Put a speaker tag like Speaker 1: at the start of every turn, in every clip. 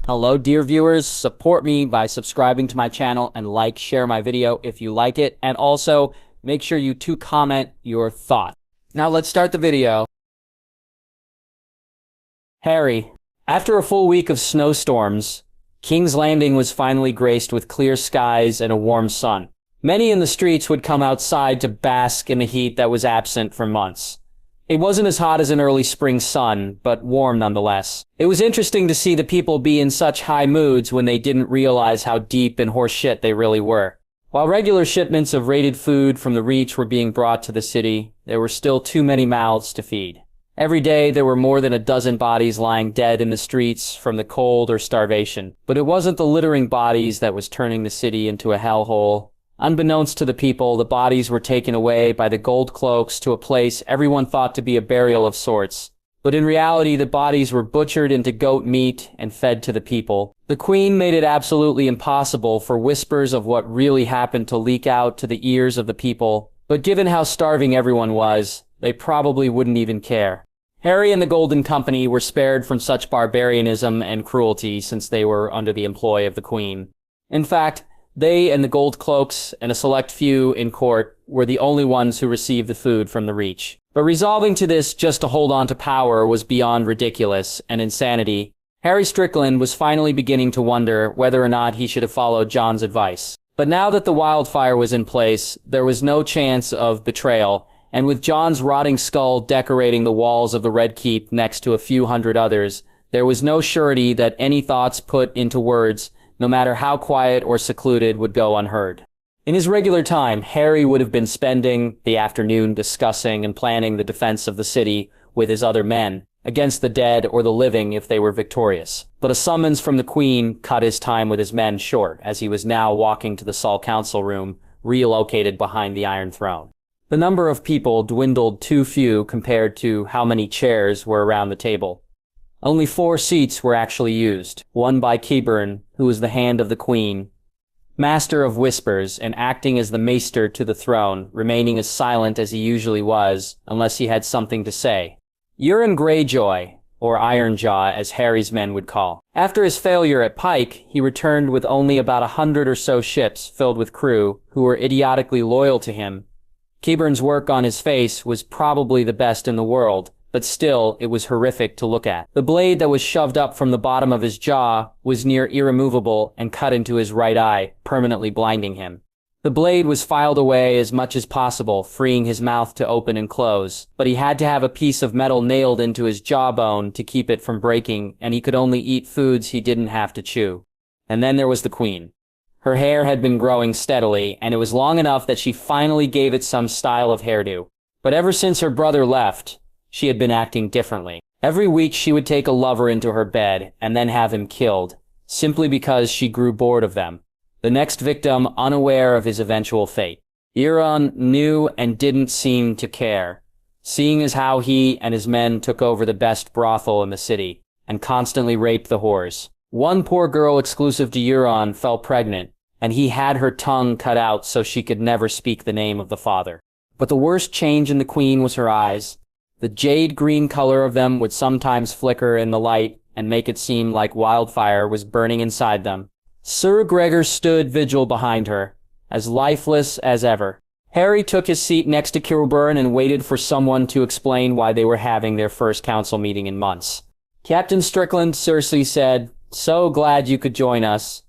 Speaker 1: Hello dear viewers, support me by subscribing to my channel and share my video if you like it, and also make sure you comment your thought. Now let's start the video. Harry. After a full week of snowstorms, King's Landing was finally graced with clear skies and a warm sun. Many in the streets would come outside to bask in the heat that was absent for months. It wasn't as hot as an early spring sun, but warm nonetheless. It was interesting to see the people be in such high moods when they didn't realize how deep in horseshit they really were. While regular shipments of raided food from the Reach were being brought to the city, there were still too many mouths to feed. Every day there were more than a dozen bodies lying dead in the streets from the cold or starvation. But it wasn't the littering bodies that was turning the city into a hellhole. Unbeknownst to the people, the bodies were taken away by the gold cloaks to a place everyone thought to be a burial of sorts. But in reality, the bodies were butchered into goat meat and fed to the people. The Queen made it absolutely impossible for whispers of what really happened to leak out to the ears of the people, but given how starving everyone was, they probably wouldn't even care. Harry and the Golden Company were spared from such barbarianism and cruelty since they were under the employ of the Queen. In fact, they and the Gold Cloaks and a select few in court were the only ones who received the food from the Reach. But resolving to this just to hold on to power was beyond ridiculous and insanity. Harry Strickland was finally beginning to wonder whether or not he should have followed Jon's advice. But now that the wildfire was in place, there was no chance of betrayal, and with Jon's rotting skull decorating the walls of the Red Keep next to a few hundred others, there was no surety that any thoughts put into words, no matter how quiet or secluded, would go unheard. In his regular time, Harry would have been spending the afternoon discussing and planning the defense of the city with his other men, against the dead or the living if they were victorious. But a summons from the Queen cut his time with his men short, as he was now walking to the Salt Council room, relocated behind the Iron Throne. The number of people dwindled too few compared to how many chairs were around the table. Only 4 seats were actually used, one by Kyburn, who was the hand of the Queen, Master of Whispers, and acting as the Maester to the throne, remaining as silent as he usually was, unless he had something to say. Euron Greyjoy, or Ironjaw as Harry's men would call. After his failure at Pike, he returned with only about 100 or so ships filled with crew who were idiotically loyal to him. Kyburn's work on his face was probably the best in the world, but still, it was horrific to look at. The blade that was shoved up from the bottom of his jaw was near irremovable and cut into his right eye, permanently blinding him. The blade was filed away as much as possible, freeing his mouth to open and close, but he had to have a piece of metal nailed into his jawbone to keep it from breaking, and he could only eat foods he didn't have to chew. And then there was the Queen. Her hair had been growing steadily, and it was long enough that she finally gave it some style of hairdo. But ever since her brother left, she had been acting differently. Every week she would take a lover into her bed and then have him killed, simply because she grew bored of them. The next victim unaware of his eventual fate. Euron knew and didn't seem to care, seeing as how he and his men took over the best brothel in the city and constantly raped the whores. One poor girl exclusive to Euron fell pregnant, and he had her tongue cut out so she could never speak the name of the father. But the worst change in the Queen was her eyes. The jade green color of them would sometimes flicker in the light and make it seem like wildfire was burning inside them. Sir Gregor stood vigil behind her, as lifeless as ever. Harry took his seat next to Kyburn and waited for someone to explain why they were having their first council meeting in months. Captain Strickland, Cersei said, "So glad you could join us."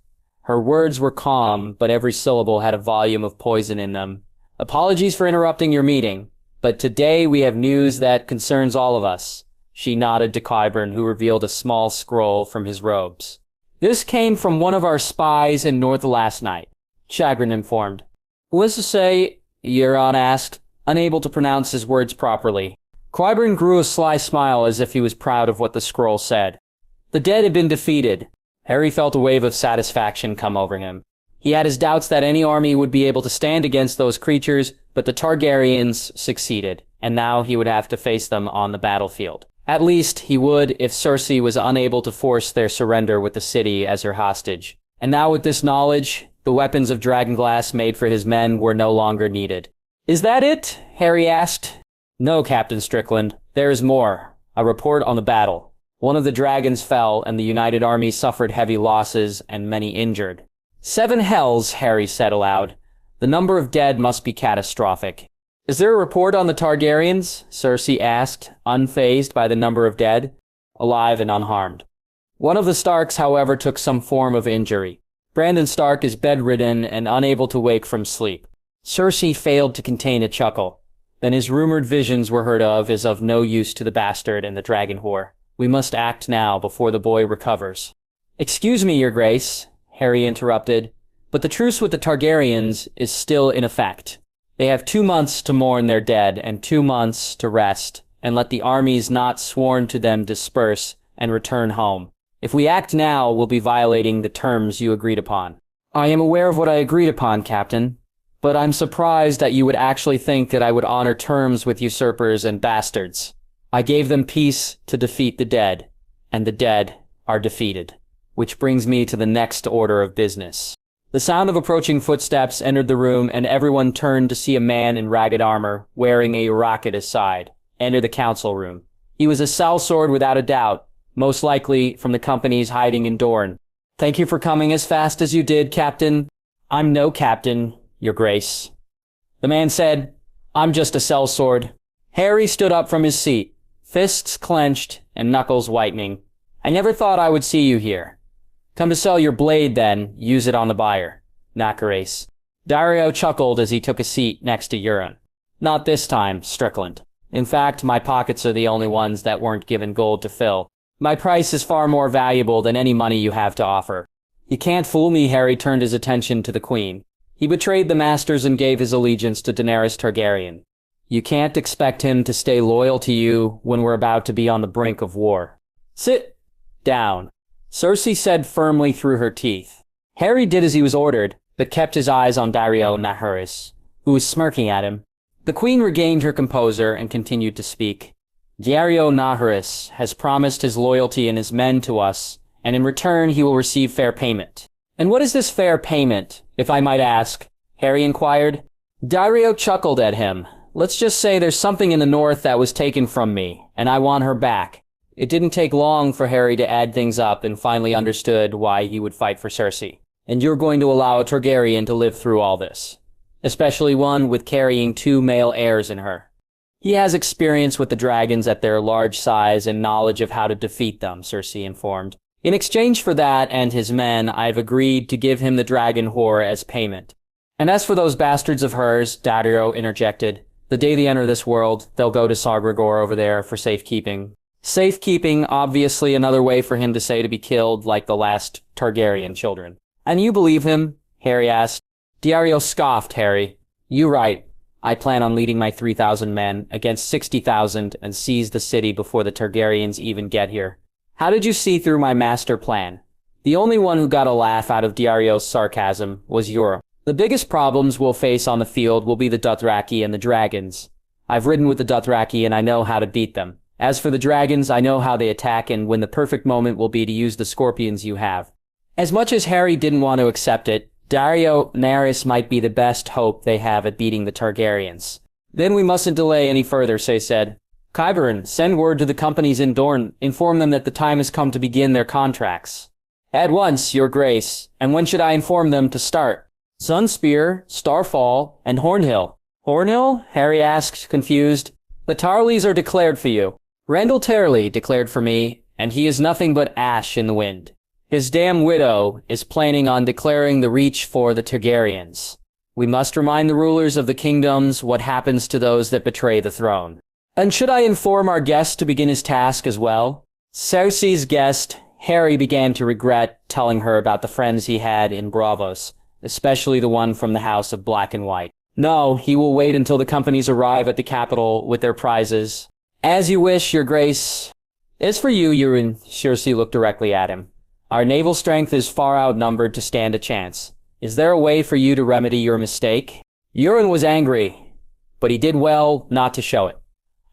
Speaker 1: Her words were calm, but every syllable had a volume of poison in them. "Apologies for interrupting your meeting. But today we have news that concerns all of us." She nodded to Kyburn, who revealed a small scroll from his robes. "This came from one of our spies in North last night," Chagrin informed. "Usse?" Euron asked, unable to pronounce his words properly. Kyburn grew a sly smile as if he was proud of what the scroll said. The dead had been defeated. Harry felt a wave of satisfaction come over him. He had his doubts that any army would be able to stand against those creatures, but the Targaryens succeeded, and now he would have to face them on the battlefield. At least, he would if Cersei was unable to force their surrender with the city as her hostage. And now with this knowledge, the weapons of dragonglass made for his men were no longer needed. "Is that it?" Harry asked. "No, Captain Strickland. There is more. A report on the battle." One of the dragons fell, and the united army suffered heavy losses and many injured. 7 hells, Harry said aloud. The number of dead must be catastrophic. Is there a report on the Targaryens? Cersei asked, unfazed by the number of dead, alive and unharmed. One of the Starks, however, took some form of injury. Brandon Stark is bedridden and unable to wake from sleep. Cersei failed to contain a chuckle. Then his rumored visions were heard of is of no use to the bastard and the dragon whore. We must act now before the boy recovers. Excuse me, your grace, Harry interrupted, but the truce with the Targaryens is still in effect. They have 2 months to mourn their dead and 2 months to rest, and let the armies not sworn to them disperse and return home. If we act now, we'll be violating the terms you agreed upon. I am aware of what I agreed upon, Captain, but I'm surprised that you would actually think that I would honor terms with usurpers and bastards. I gave them peace to defeat the dead, and the dead are defeated. Which brings me to the next order of business. The sound of approaching footsteps entered the room, and everyone turned to see a man in ragged armor, wearing a rock at his side, enter the council room. He was a sellsword without a doubt, most likely from the companies hiding in Dorne. Thank you for coming as fast as you did, Captain. I'm no captain, your grace. The man said, I'm just a sellsword. Harry stood up from his seat, fists clenched and knuckles whitening. I never thought I would see you here. Come to sell your blade, then. Use it on the buyer. Knackrace. Dario chuckled as he took a seat next to Euron. Not this time, Strickland. In fact, my pockets are the only ones that weren't given gold to fill. My price is far more valuable than any money you have to offer. You can't fool me. Harry turned his attention to the Queen. He betrayed the Masters and gave his allegiance to Daenerys Targaryen. You can't expect him to stay loyal to you when we're about to be on the brink of war. Sit down, Cersei said firmly through her teeth. Harry did as he was ordered, but kept his eyes on Dario and Harry, who was smirking at him. The Queen regained her composure and continued to speak. Dario Naharis has promised his loyalty and his men to us, and in return he will receive fair payment. And what is this fair payment, if I might ask? Harry inquired. Dario chuckled at him. Let's just say there's something in the north that was taken from me, and I want her back. It didn't take long for Harry to add things up and finally understood why he would fight for Cersei. And you're going to allow a Targaryen to live through all this, especially one with carrying 2 male heirs in her. He has experience with the dragons at their large size and knowledge of how to defeat them, Cersei informed. In exchange for that and his men, I've agreed to give him the dragon whore as payment. And as for those bastards of hers, Dario interjected, the day they enter this world, they'll go to Sargregor over there for safekeeping. Safekeeping, obviously another way for him to say to be killed like the last Targaryen children. And you believe him? Harry asked. Dario scoffed, Harry. You right. I plan on leading my 3,000 men against 60,000 and seize the city before the Targaryens even get here. How did you see through my master plan? The only one who got a laugh out of Dario's sarcasm was Euron. The biggest problems we'll face on the field will be the Dothraki and the dragons. I've ridden with the Dothraki and I know how to beat them. As for the dragons, I know how they attack and when the perfect moment will be to use the scorpions you have. As much as Harry didn't want to accept it, Dario Naharis might be the best hope they have at beating the Targaryens. Then we mustn't delay any further, Cersei said. Kyburn, send word to the companies in Dorne, inform them that the time has come to begin their contracts. At once, your grace. And when should I inform them to start? Sunspear, Starfall, and Hornhill. Hornhill? Harry asked, confused. The Tarleys are declared for you. Randall Tarley declared for me, and he is nothing but ash in the wind. His damn widow is planning on declaring the Reach for the Targaryens. We must remind the rulers of the kingdoms what happens to those that betray the throne. And should I inform our guest to begin his task as well? Cersei's guest, Harry began to regret telling her about the friends he had in Braavos, especially the one from the House of Black and White. No, he will wait until the companies arrive at the capital with their prizes. As you wish, your grace. As for you, Euron, Cersei looked directly at him. Our naval strength is far outnumbered to stand a chance. Is there a way for you to remedy your mistake? Euron was angry, but he did well not to show it.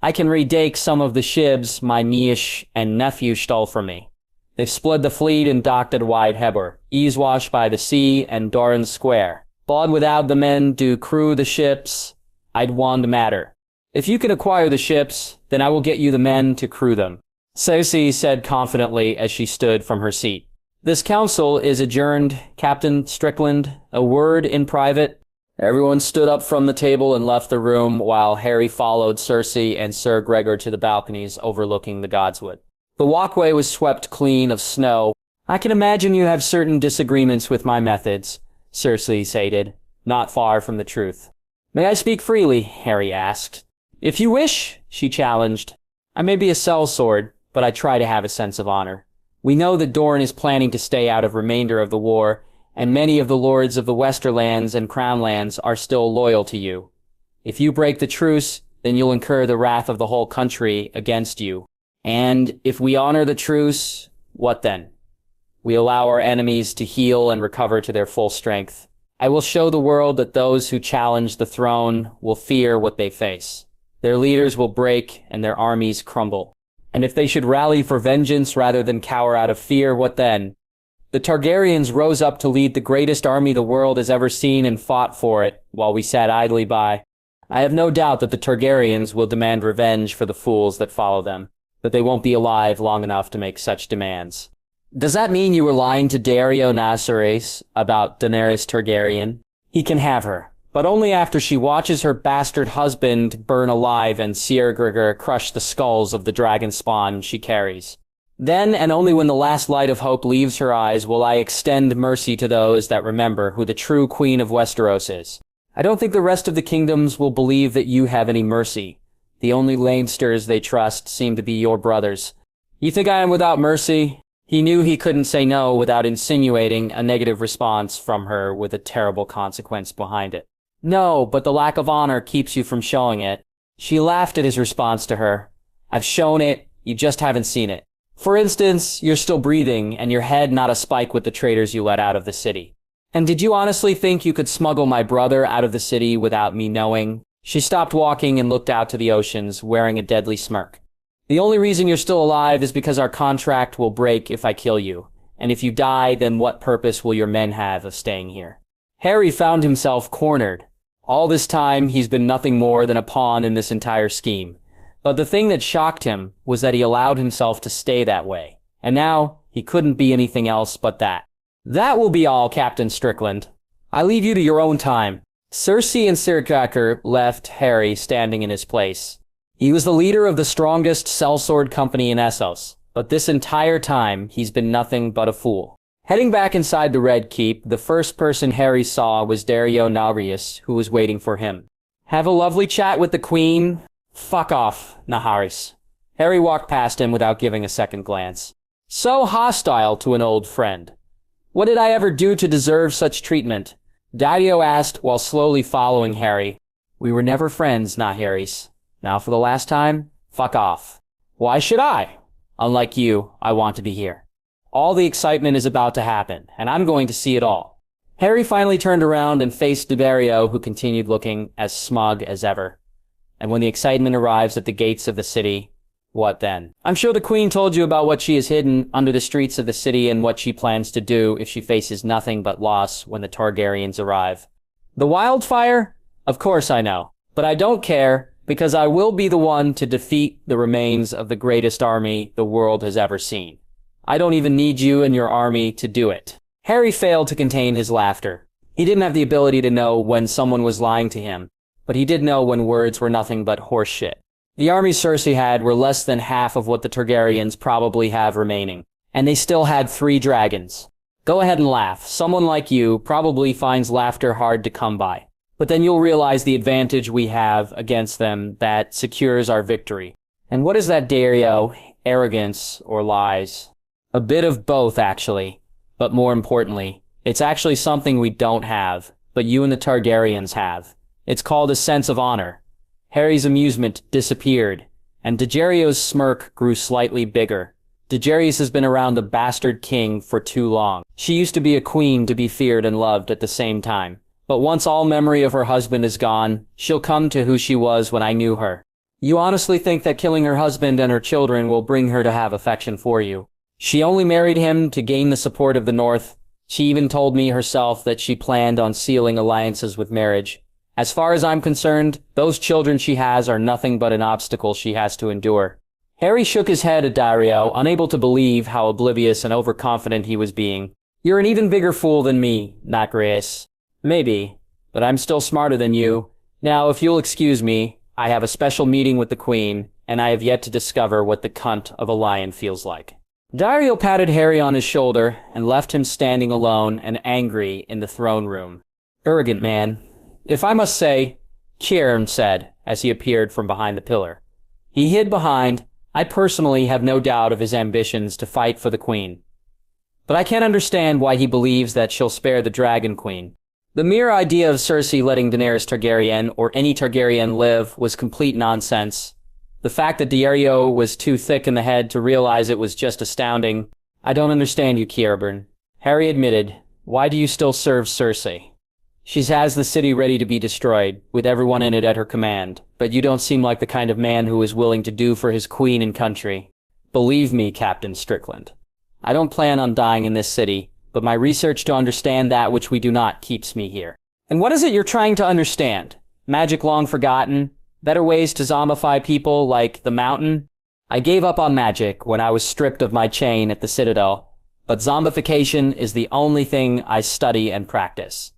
Speaker 1: I can redake some of the ships my niece and nephew stole from me. They've split the fleet and docked at Wide Heber, Easewash by the Sea, and Doran Square. But without the men to crew the ships, I'd want the matter. If you can acquire the ships, then I will get you the men to crew them. Cersei said confidently as she stood from her seat. This council is adjourned, Captain Strickland. A word in private. Everyone stood up from the table and left the room while Harry followed Cersei and Sir Gregor to the balconies overlooking the Godswood. The walkway was swept clean of snow. I can imagine you have certain disagreements with my methods, Cersei stated, not far from the truth. May I speak freely? Harry asked. If you wish, she challenged. I may be a sellsword, but I try to have a sense of honor. We know that Dorne is planning to stay out of remainder of the war, and many of the lords of the Westerlands and Crownlands are still loyal to you. If you break the truce, then you'll incur the wrath of the whole country against you. And if we honor the truce, what then? We allow our enemies to heal and recover to their full strength. I will show the world that those who challenge the throne will fear what they face. Their leaders will break and their armies crumble. And if they should rally for vengeance rather than cower out of fear, what then? The Targaryens rose up to lead the greatest army the world has ever seen and fought for it, while we sat idly by. I have no doubt that the Targaryens will demand revenge for the fools that follow them, but they won't be alive long enough to make such demands. Does that mean you were lying to Dario and Harry about Daenerys Targaryen? He can have her, but only after she watches her bastard husband burn alive and Sir Gregor crush the skulls of the dragon spawn she carries. Then, and only when the last light of hope leaves her eyes, will I extend mercy to those that remember who the true Queen of Westeros is. I don't think the rest of the kingdoms will believe that you have any mercy. The only Lannisters they trust seem to be your brothers. You think I am without mercy? He knew he couldn't say no without insinuating a negative response from her with a terrible consequence behind it. No, but the lack of honor keeps you from showing it. She laughed at his response to her. I've shown it, you just haven't seen it. For instance, you're still breathing, and your head not a spike with the traitors you let out of the city. And did you honestly think you could smuggle my brother out of the city without me knowing? She stopped walking and looked out to the oceans, wearing a deadly smirk. The only reason you're still alive is because our contract will break if I kill you. And if you die, then what purpose will your men have of staying here? Harry found himself cornered. All this time, he's been nothing more than a pawn in this entire scheme. But the thing that shocked him was that he allowed himself to stay that way. And now, he couldn't be anything else but that. That will be all, Captain Strickland. I leave you to your own time. Cersei and Sir Gregor left Harry standing in his place. He was the leader of the strongest sellsword company in Essos, but this entire time, he's been nothing but a fool. Heading back inside the Red Keep, the first person Harry saw was Dario and Arya, who was waiting for him. Have a lovely chat with the Queen? Fuck off, Naharis. Harry walked past him without giving a second glance. So hostile to an old friend. What did I ever do to deserve such treatment? Dario asked while slowly following Harry. We were never friends, Naharis. Now for the last time, fuck off. Why should I? Unlike you, I want to be here. All the excitement is about to happen, and I'm going to see it all. Harry finally turned around and faced Dario, who continued looking as smug as ever. And when the excitement arrives at the gates of the city, what then? I'm sure the Queen told you about what she has hidden under the streets of the city and what she plans to do if she faces nothing but loss when the Targaryens arrive. The wildfire? Of course I know. But I don't care, because I will be the one to defeat the remains of the greatest army the world has ever seen. I don't even need you and your army to do it. Harry failed to contain his laughter. He didn't have the ability to know when someone was lying to him, but he did know when words were nothing but horseshit. The army Cersei had were less than half of what the Targaryens probably have remaining, and they still had 3 dragons. Go ahead and laugh. Someone like you probably finds laughter hard to come by. But then you'll realize the advantage we have against them that secures our victory. And what is that, Dario? Arrogance or lies? A bit of both, actually. But more importantly, it's actually something we don't have, but you and the Targaryens have. It's called a sense of honor. Harry's amusement disappeared, and Daenerys' smirk grew slightly bigger. Daenerys has been around the bastard king for too long. She used to be a queen to be feared and loved at the same time. But once all memory of her husband is gone, she'll come to who she was when I knew her. You honestly think that killing her husband and her children will bring her to have affection for you? She only married him to gain the support of the North. She even told me herself that she planned on sealing alliances with marriage. As far as I'm concerned, those children she has are nothing but an obstacle she has to endure. Harry shook his head at Dario, unable to believe how oblivious and overconfident he was being. You're an even bigger fool than me, Nacreus. Maybe, but I'm still smarter than you. Now, if you'll excuse me, I have a special meeting with the Queen, and I have yet to discover what the cunt of a lion feels like. Dario patted Harry on his shoulder and left him standing alone and angry in the throne room. Arrogant man. If I must say, Kyburn said, as he appeared from behind the pillar. He hid behind. I personally have no doubt of his ambitions to fight for the Queen. But I can't understand why he believes that she'll spare the Dragon Queen. The mere idea of Cersei letting Daenerys Targaryen or any Targaryen live was complete nonsense. The fact that Dario was too thick in the head to realize it was just astounding. I don't understand you, Kyburn. Harry admitted. Why do you still serve Cersei? She has the city ready to be destroyed, with everyone in it at her command, but you don't seem like the kind of man who is willing to do for his queen and country. Believe me, Captain Strickland. I don't plan on dying in this city, but my research to understand that which we do not keeps me here. And what is it you're trying to understand? Magic long forgotten? Better ways to zombify people like the mountain? I gave up on magic when I was stripped of my chain at the Citadel, but zombification is the only thing I study and practice.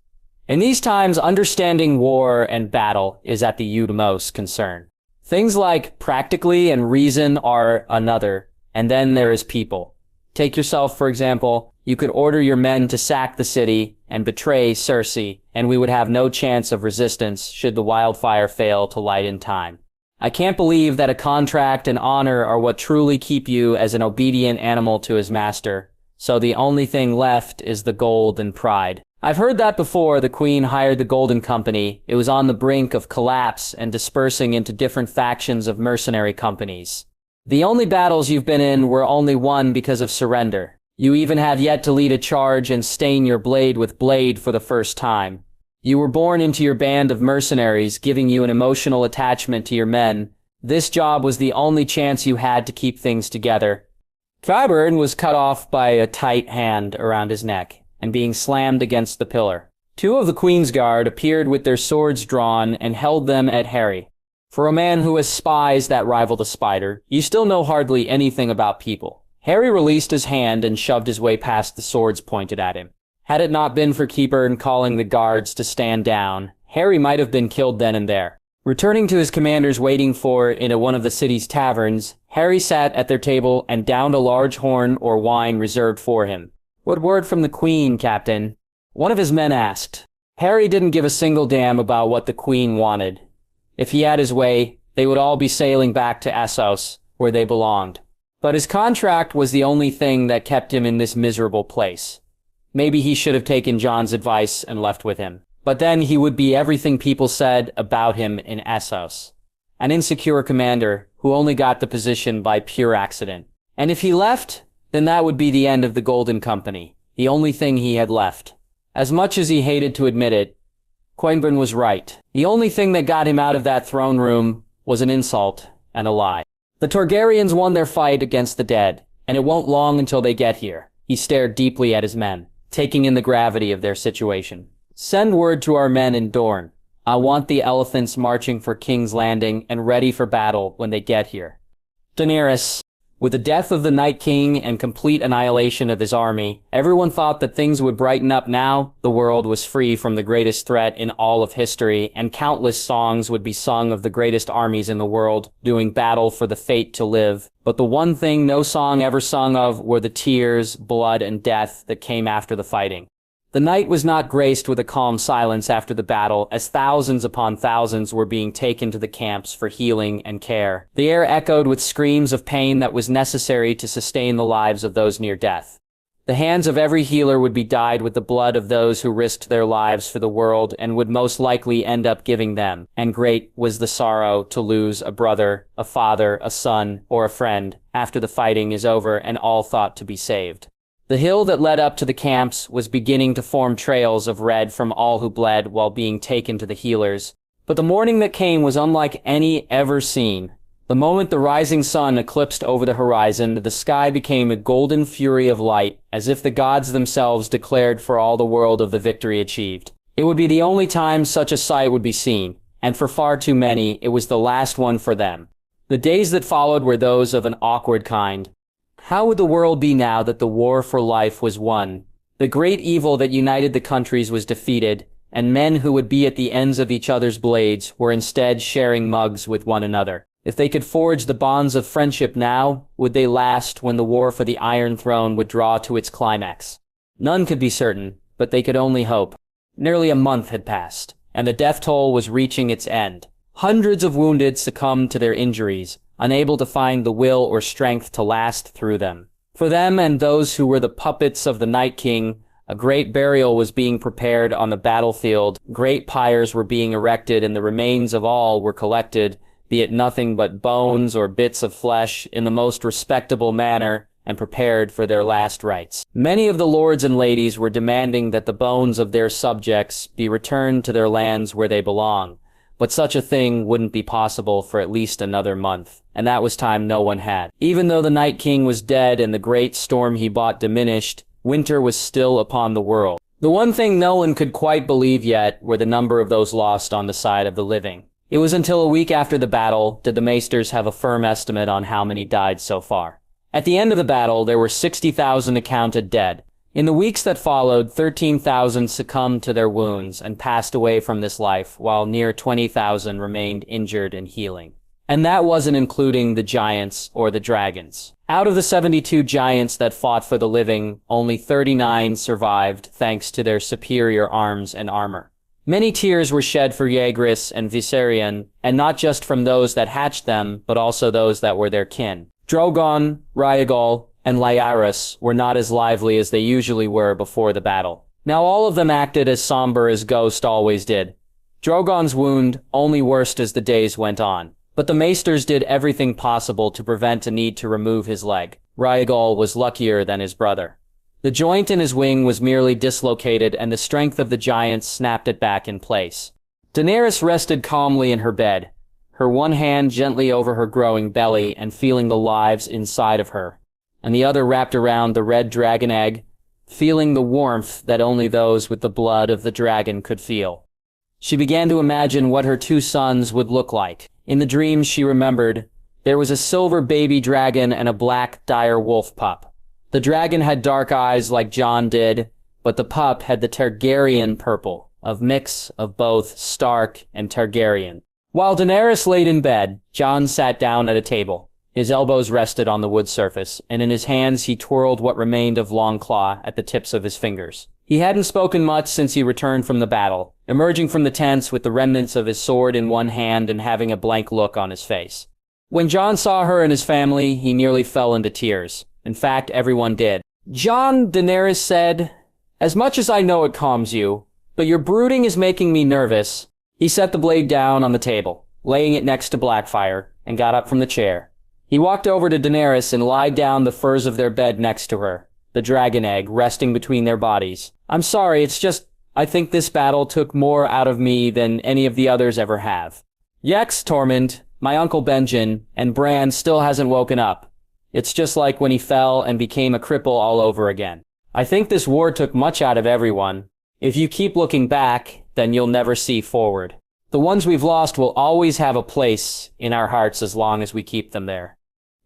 Speaker 1: In these times, understanding war and battle is at the utmost concern. Things like practically and reason are another, and then there is people. Take yourself, for example. You could order your men to sack the city and betray Cersei, and we would have no chance of resistance should the wildfire fail to light in time. I can't believe that a contract and honor are what truly keep you as an obedient animal to his master, so the only thing left is the gold and pride. I've heard that before the Queen hired the Golden Company, it was on the brink of collapse and dispersing into different factions of mercenary companies. The only battles you've been in were only won because of surrender. You even have yet to lead a charge and stain your blade with blade for the first time. You were born into your band of mercenaries, giving you an emotional attachment to your men. This job was the only chance you had to keep things together. Kyburn was cut off by a tight hand around his neck and being slammed against the pillar. Two of the Queen's Guard appeared with their swords drawn and held them at Harry. For a man who has spies that rival a spider, you still know hardly anything about people. Harry released his hand and shoved his way past the swords pointed at him. Had it not been for Kyburn calling the guards to stand down, Harry might have been killed then and there. Returning to his commanders waiting for in one of the city's taverns, Harry sat at their table and downed a large horn or wine reserved for him. What word from the Queen, Captain? One of his men asked. Harry didn't give a single damn about what the Queen wanted. If he had his way, they would all be sailing back to Essos, where they belonged. But his contract was the only thing that kept him in this miserable place. Maybe he should have taken Jon's advice and left with him. But then he would be everything people said about him in Essos. An insecure commander who only got the position by pure accident. And if he left, then that would be the end of the Golden Company, the only thing he had left. As much as he hated to admit it, Kyburn was right. The only thing that got him out of that throne room was an insult and a lie. The Targaryens won their fight against the dead, and it won't long until they get here. He stared deeply at his men, taking in the gravity of their situation. Send word to our men in Dorne. I want the elephants marching for King's Landing and ready for battle when they get here. Daenerys. With the death of the Night King and complete annihilation of his army, everyone thought that things would brighten up now. The world was free from the greatest threat in all of history, and countless songs would be sung of the greatest armies in the world, doing battle for the fate to live. But the one thing no song ever sung of were the tears, blood, and death that came after the fighting. The night was not graced with a calm silence after the battle, as thousands upon thousands were being taken to the camps for healing and care. The air echoed with screams of pain that was necessary to sustain the lives of those near death. The hands of every healer would be dyed with the blood of those who risked their lives for the world and would most likely end up giving them. And great was the sorrow to lose a brother, a father, a son, or a friend after the fighting is over and all thought to be saved. The hill that led up to the camps was beginning to form trails of red from all who bled while being taken to the healers. But the morning that came was unlike any ever seen. The moment the rising sun eclipsed over the horizon, the sky became a golden fury of light, as if the gods themselves declared for all the world of the victory achieved. It would be the only time such a sight would be seen, and for far too many, it was the last one for them. The days that followed were those of an awkward kind. How would the world be now that the war for life was won? The great evil that united the countries was defeated, and men who would be at the ends of each other's blades were instead sharing mugs with one another. If they could forge the bonds of friendship now, would they last when the war for the Iron Throne would draw to its climax? None could be certain, but they could only hope. Nearly a month had passed, and the death toll was reaching its end. Hundreds of wounded succumbed to their injuries, unable to find the will or strength to last through them. For them and those who were the puppets of the Night King, a great burial was being prepared on the battlefield, great pyres were being erected, and the remains of all were collected, be it nothing but bones or bits of flesh, in the most respectable manner, and prepared for their last rites. Many of the lords and ladies were demanding that the bones of their subjects be returned to their lands where they belong, but such a thing wouldn't be possible for at least another month, and that was time no one had. Even though the Night King was dead and the great storm he brought diminished, winter was still upon the world. The one thing no one could quite believe yet were the number of those lost on the side of the living. It was until a week after the battle did the Maesters have a firm estimate on how many died so far. At the end of the battle, there were 60,000 accounted dead. In the weeks that followed, 13,000 succumbed to their wounds and passed away from this life, while near 20,000 remained injured and healing. And that wasn't including the giants or the dragons. Out of the 72 giants that fought for the living, only 39 survived thanks to their superior arms and armor. Many tears were shed for Rhaegarys and Viserion, and not just from those that hatched them, but also those that were their kin. Drogon, Rhaegal, and Lyanna were not as lively as they usually were before the battle. Now all of them acted as somber as Ghost always did. Drogon's wound only worsened as the days went on, but the Maesters did everything possible to prevent a need to remove his leg. Rhaegal was luckier than his brother. The joint in his wing was merely dislocated, and the strength of the giants snapped it back in place. Daenerys rested calmly in her bed, her one hand gently over her growing belly and feeling the lives inside of her, and the other wrapped around the red dragon egg, feeling the warmth that only those with the blood of the dragon could feel. She began to imagine what her two sons would look like. In the dreams she remembered, there was a silver baby dragon and a black dire wolf pup. The dragon had dark eyes like Jon did, but the pup had the Targaryen purple, a mix of both Stark and Targaryen. While Daenerys laid in bed, Jon sat down at a table. His elbows rested on the wood surface, and in his hands he twirled what remained of Longclaw at the tips of his fingers. He hadn't spoken much since he returned from the battle, emerging from the tents with the remnants of his sword in one hand and having a blank look on his face. When Jon saw her and his family, he nearly fell into tears. In fact, everyone did. "Jon," Daenerys said, "as much as I know it calms you, but your brooding is making me nervous." He set the blade down on the table, laying it next to Blackfire, and got up from the chair. He walked over to Daenerys and lied down the furs of their bed next to her, the dragon egg resting between their bodies. "I'm sorry, it's just, I think this battle took more out of me than any of the others ever have. Yex, Tormund, my Uncle Benjen, and Bran still hasn't woken up. It's just like when he fell and became a cripple all over again. I think this war took much out of everyone. If you keep looking back, then you'll never see forward. The ones we've lost will always have a place in our hearts as long as we keep them there.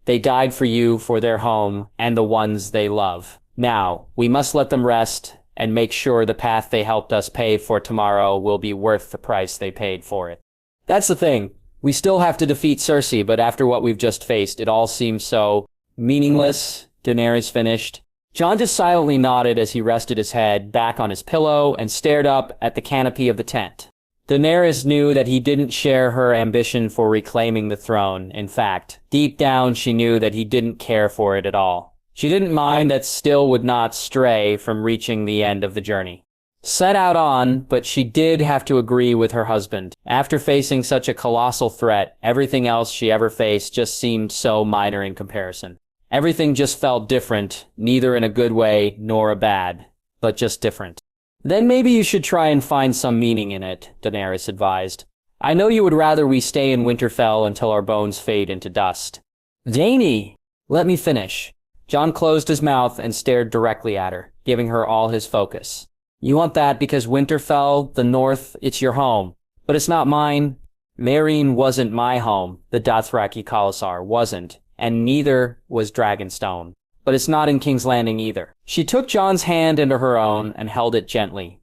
Speaker 1: They died for you, for their home, and the ones they love. Now, we must let them rest and make sure the path they helped us pave for tomorrow will be worth the price they paid for it. That's the thing. We still have to defeat Cersei, but after what we've just faced, it all seems so meaningless," Daenerys finished. Jon just silently nodded as he rested his head back on his pillow and stared up at the canopy of the tent. Daenerys knew that he didn't share her ambition for reclaiming the throne. In fact, deep down she knew that he didn't care for it at all. She didn't mind that still would not stray from reaching the end of the journey. Set out on, but she did have to agree with her husband. After facing such a colossal threat, everything else she ever faced just seemed so minor in comparison. Everything just felt different, neither in a good way nor a bad, but just different. "Then maybe you should try and find some meaning in it," Daenerys advised. "I know you would rather we stay in Winterfell until our bones fade into dust." "Dany, let me finish." Jon closed his mouth and stared directly at her, giving her all his focus. "You want that because Winterfell, the North, it's your home. But it's not mine. Mereen wasn't my home, the Dothraki Khalasar wasn't, and neither was Dragonstone. But it's not in King's Landing either. She took Jon's hand into her own and held it gently.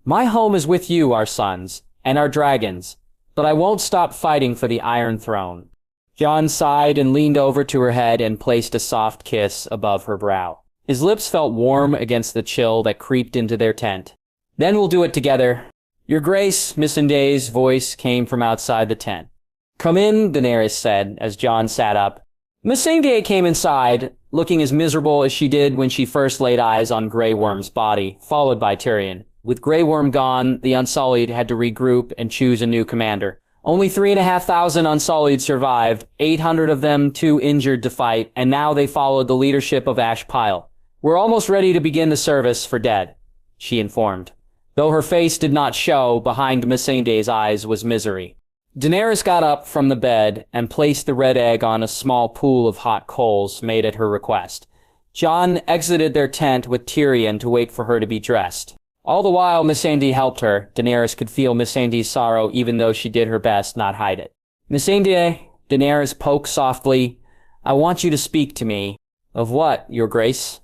Speaker 1: My home is with you, our sons, and our dragons, but I won't stop fighting for the Iron Throne. Jon sighed and leaned over to her head and placed a soft kiss above her brow. His lips felt warm against the chill that creeped into their tent. Then we'll do it together. Your Grace, Missandei's voice came from outside the tent. Come in, Daenerys said, as Jon sat up. Missandei came inside, looking as miserable as she did when she first laid eyes on Grey Worm's body, followed by Tyrion. With Grey Worm gone, the Unsullied had to regroup and choose a new commander. Only 3,500 Unsullied survived, 800 of them too injured to fight, and now they followed the leadership of Ash Pile. We're almost ready to begin the service for dead, she informed. Though her face did not show, behind Missandei's eyes was misery. Daenerys got up from the bed and placed the red egg on a small pool of hot coals made at her request. Jon exited their tent with Tyrion to wait for her to be dressed. All the while Missandei helped her, Daenerys could feel Missandei's sorrow even though she did her best not hide it. Missandei, Daenerys poked softly, I want you to speak to me. Of what, Your Grace?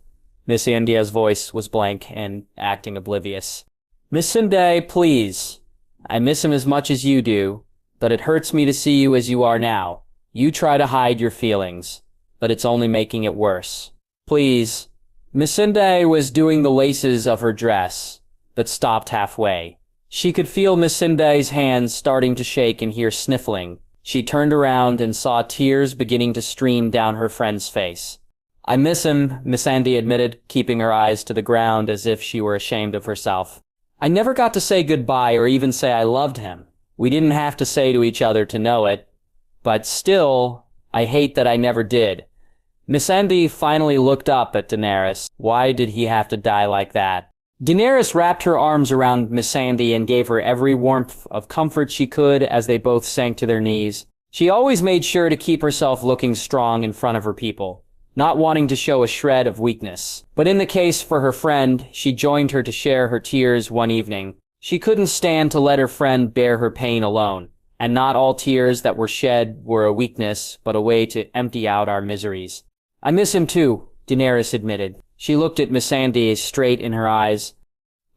Speaker 1: Missandei's voice was blank and acting oblivious. Missandei, please. I miss him as much as you do, but it hurts me to see you as you are now. You try to hide your feelings, but it's only making it worse. Please. Missandei was doing the laces of her dress, but stopped halfway. She could feel Missandei's hands starting to shake and hear sniffling. She turned around and saw tears beginning to stream down her friend's face. I miss him, Missandei admitted, keeping her eyes to the ground as if she were ashamed of herself. I never got to say goodbye or even say I loved him. We didn't have to say to each other to know it. But still, I hate that I never did. Missandei finally looked up at Daenerys. Why did he have to die like that? Daenerys wrapped her arms around Missandei and gave her every warmth of comfort she could as they both sank to their knees. She always made sure to keep herself looking strong in front of her people, not wanting to show a shred of weakness. But in the case for her friend, she joined her to share her tears one evening. She couldn't stand to let her friend bear her pain alone, and not all tears that were shed were a weakness, but a way to empty out our miseries. I miss him too, Daenerys admitted. She looked at Missandei straight in her eyes.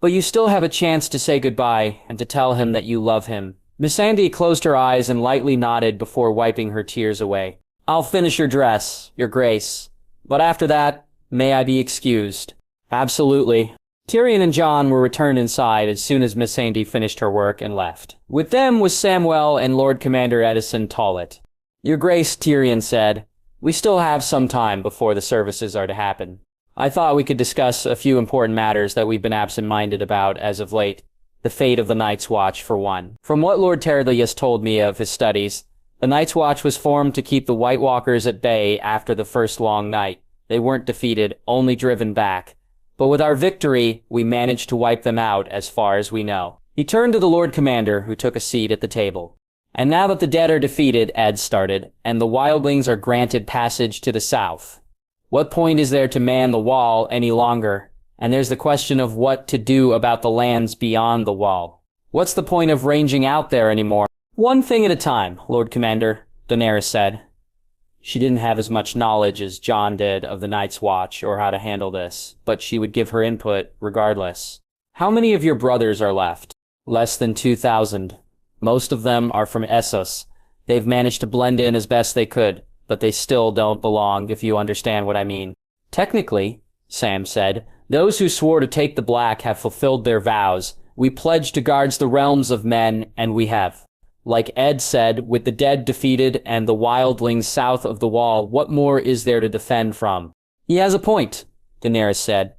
Speaker 1: But you still have a chance to say goodbye and to tell him that you love him. Missandei closed her eyes and lightly nodded before wiping her tears away. I'll finish your dress, Your Grace. But after that, may I be excused? Absolutely. Tyrion and Jon were returned inside as soon as Missandei finished her work and left. With them was Samwell and Lord Commander Edison Tollet. Your Grace, Tyrion said, we still have some time before the services are to happen. I thought we could discuss a few important matters that we've been absent-minded about as of late. The fate of the Night's Watch, for one. From what Lord Terlius told me of his studies, the Night's Watch was formed to keep the White Walkers at bay after the first long night. They weren't defeated, only driven back. But with our victory, we managed to wipe them out as far as we know. He turned to the Lord Commander, who took a seat at the table. And now that the dead are defeated, Ed started, and the Wildlings are granted passage to the south. What point is there to man the wall any longer? And there's the question of what to do about the lands beyond the wall. What's the point of ranging out there anymore? One thing at a time, Lord Commander, Daenerys said. She didn't have as much knowledge as Jon did of the Night's Watch or how to handle this, but she would give her input regardless. How many of your brothers are left? Less than 2,000. Most of them are from Essos. They've managed to blend in as best they could, but they still don't belong, if you understand what I mean. Technically, Sam said, those who swore to take the Black have fulfilled their vows. We pledged to guard the realms of men, and we have. Like Ed said, with the dead defeated and the wildlings south of the wall, what more is there to defend from? He has a point, Daenerys said.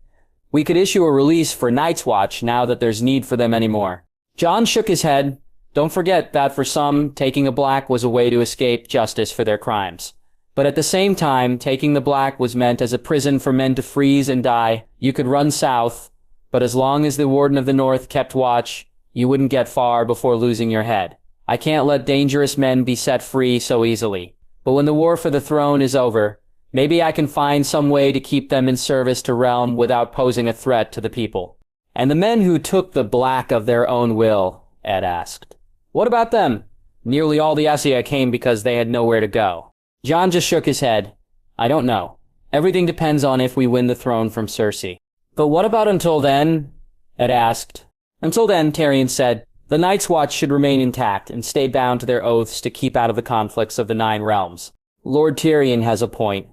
Speaker 1: We could issue a release for Night's Watch now that there's need for them anymore. Jon shook his head. Don't forget that for some, taking a Black was a way to escape justice for their crimes. But at the same time, taking the Black was meant as a prison for men to freeze and die. You could run south, but as long as the Warden of the North kept watch, you wouldn't get far before losing your head. I can't let dangerous men be set free so easily. But when the war for the throne is over, maybe I can find some way to keep them in service to realm without posing a threat to the people. And the men who took the Black of their own will, Ed asked. What about them? Nearly all the usse came because they had nowhere to go. Jon just shook his head. I don't know. Everything depends on if we win the throne from Cersei. But what about until then? Ed asked. Until then, Tyrion said, the Night's Watch should remain intact and stay bound to their oaths to keep out of the conflicts of the Nine Realms. Lord Tyrion has a point.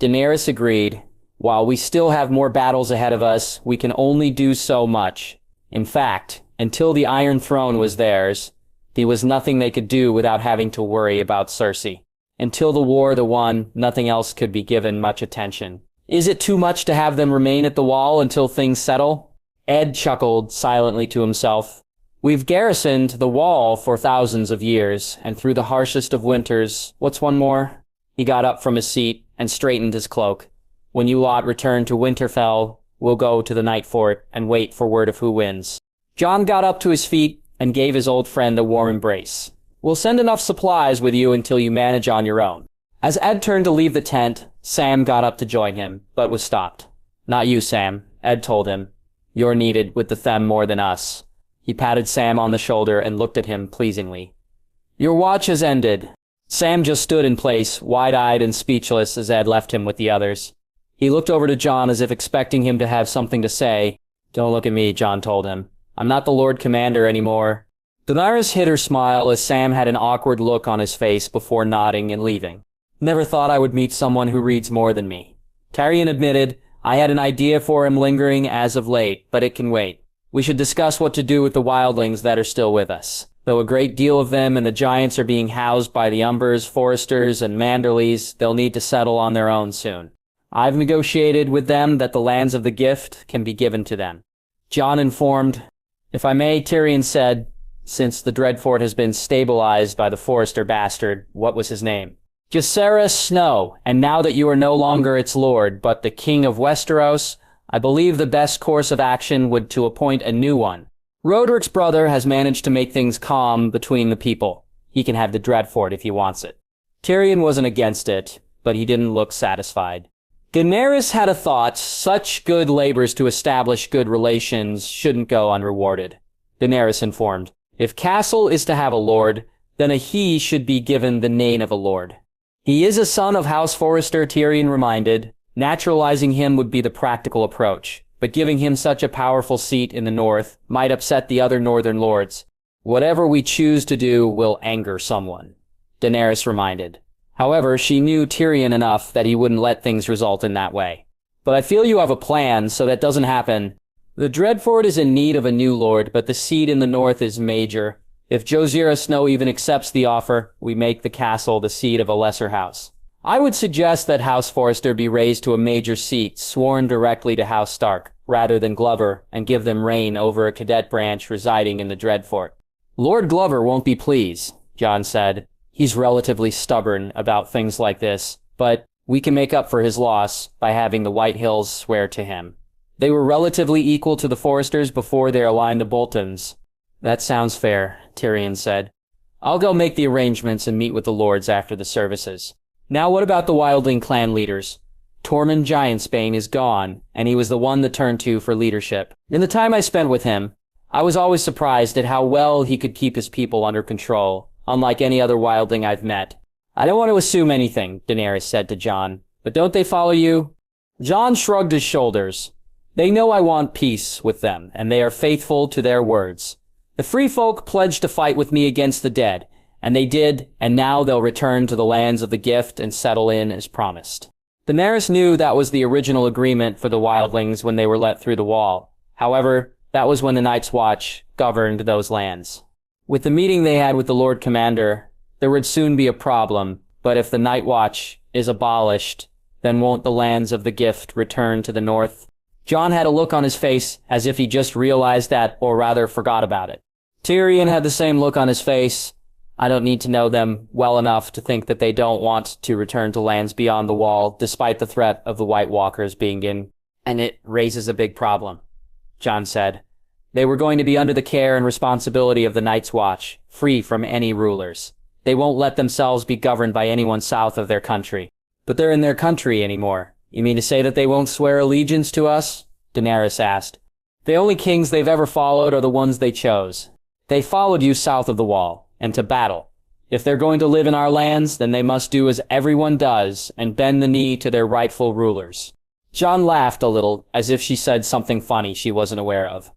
Speaker 1: Daenerys agreed. While we still have more battles ahead of us, we can only do so much. In fact, until the Iron Throne was theirs, there was nothing they could do without having to worry about Cersei. Until the war won, nothing else could be given much attention. Is it too much to have them remain at the wall until things settle? Ed chuckled silently to himself. We've garrisoned the wall for thousands of years, and through the harshest of winters, what's one more? He got up from his seat and straightened his cloak. When you lot return to Winterfell, we'll go to the Night Fort and wait for word of who wins. Jon got up to his feet and gave his old friend a warm embrace. We'll send enough supplies with you until you manage on your own. As Ed turned to leave the tent, Sam got up to join him, but was stopped. Not you, Sam, Ed told him. You're needed with the Them more than us. He patted Sam on the shoulder and looked at him pleasingly. Your watch has ended. Sam just stood in place, wide-eyed and speechless as Ed left him with the others. He looked over to Jon as if expecting him to have something to say. Don't look at me, Jon told him. I'm not the Lord Commander anymore. Daenerys hid her smile as Sam had an awkward look on his face before nodding and leaving. Never thought I would meet someone who reads more than me. Tyrion admitted, I had an idea for him lingering as of late, but it can wait. We should discuss what to do with the wildlings that are still with us. Though a great deal of them and the giants are being housed by the Umbers, Foresters, and Manderleys, they'll need to settle on their own soon. I've negotiated with them that the lands of the gift can be given to them. Jon informed. If I may, Tyrion said, since the Dreadfort has been stabilized by the Forester bastard, what was his name? Jacaerys Snow, and now that you are no longer its lord, but the king of Westeros, I believe the best course of action would to appoint a new one. Roderick's brother has managed to make things calm between the people. He can have the Dreadfort if he wants it. Tyrion wasn't against it, but he didn't look satisfied. Daenerys had a thought, such good labors to establish good relations shouldn't go unrewarded. Daenerys informed, if Castle is to have a lord, then a he should be given the name of a lord. He is a son of House Forester, Tyrion reminded. Naturalizing him would be the practical approach, but giving him such a powerful seat in the north might upset the other northern lords. Whatever we choose to do will anger someone, Daenerys reminded. However, she knew Tyrion enough that he wouldn't let things result in that way. But I feel you have a plan, so that doesn't happen. The Dreadfort is in need of a new lord, but the seat in the north is major. If Jacaerys Snow even accepts the offer, we make the castle the seat of a lesser house. I would suggest that House Forester be raised to a major seat, sworn directly to House Stark, rather than Glover, and give them reign over a cadet branch residing in the Dreadfort. Lord Glover won't be pleased, Jon said. He's relatively stubborn about things like this, but we can make up for his loss by having the White Hills swear to him. They were relatively equal to the Foresters before they aligned to Boltons. That sounds fair, Tyrion said. I'll go make the arrangements and meet with the lords after the services. Now what about the Wildling clan leaders? Tormund Giantsbane is gone, and he was the one to turn to for leadership. In the time I spent with him, I was always surprised at how well he could keep his people under control, unlike any other wildling I've met. I don't want to assume anything, Daenerys said to Jon, but don't they follow you? Jon shrugged his shoulders. They know I want peace with them, and they are faithful to their words. The free folk pledged to fight with me against the dead, and they did, and now they'll return to the lands of the gift and settle in as promised. Daenerys knew that was the original agreement for the wildlings when they were let through the wall. However, that was when the Night's Watch governed those lands. With the meeting they had with the Lord Commander, there would soon be a problem, but if the Night Watch is abolished, then won't the lands of the gift return to the north? Jon had a look on his face as if he just realized that, or rather forgot about it. Tyrion had the same look on his face. I don't need to know them well enough to think that they don't want to return to lands beyond the wall, despite the threat of the White Walkers being in. And it raises a big problem, Jon said. They were going to be under the care and responsibility of the Night's Watch, free from any rulers. They won't let themselves be governed by anyone south of their country. But they're in their country anymore. You mean to say that they won't swear allegiance to us? Daenerys asked. The only kings they've ever followed are the ones they chose. They followed you south of the wall, and to battle. If they're going to live in our lands, then they must do as everyone does and bend the knee to their rightful rulers. Jon laughed a little, as if she said something funny she wasn't aware of.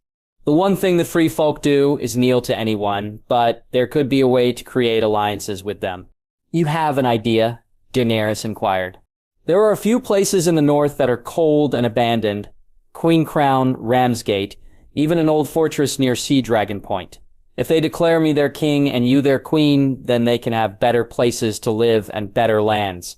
Speaker 1: The one thing the free folk do is kneel to anyone, but there could be a way to create alliances with them. You have an idea? Daenerys inquired. There are a few places in the north that are cold and abandoned. Queen Crown, Ramsgate, even an old fortress near Sea Dragon Point. If they declare me their king and you their queen, then they can have better places to live and better lands.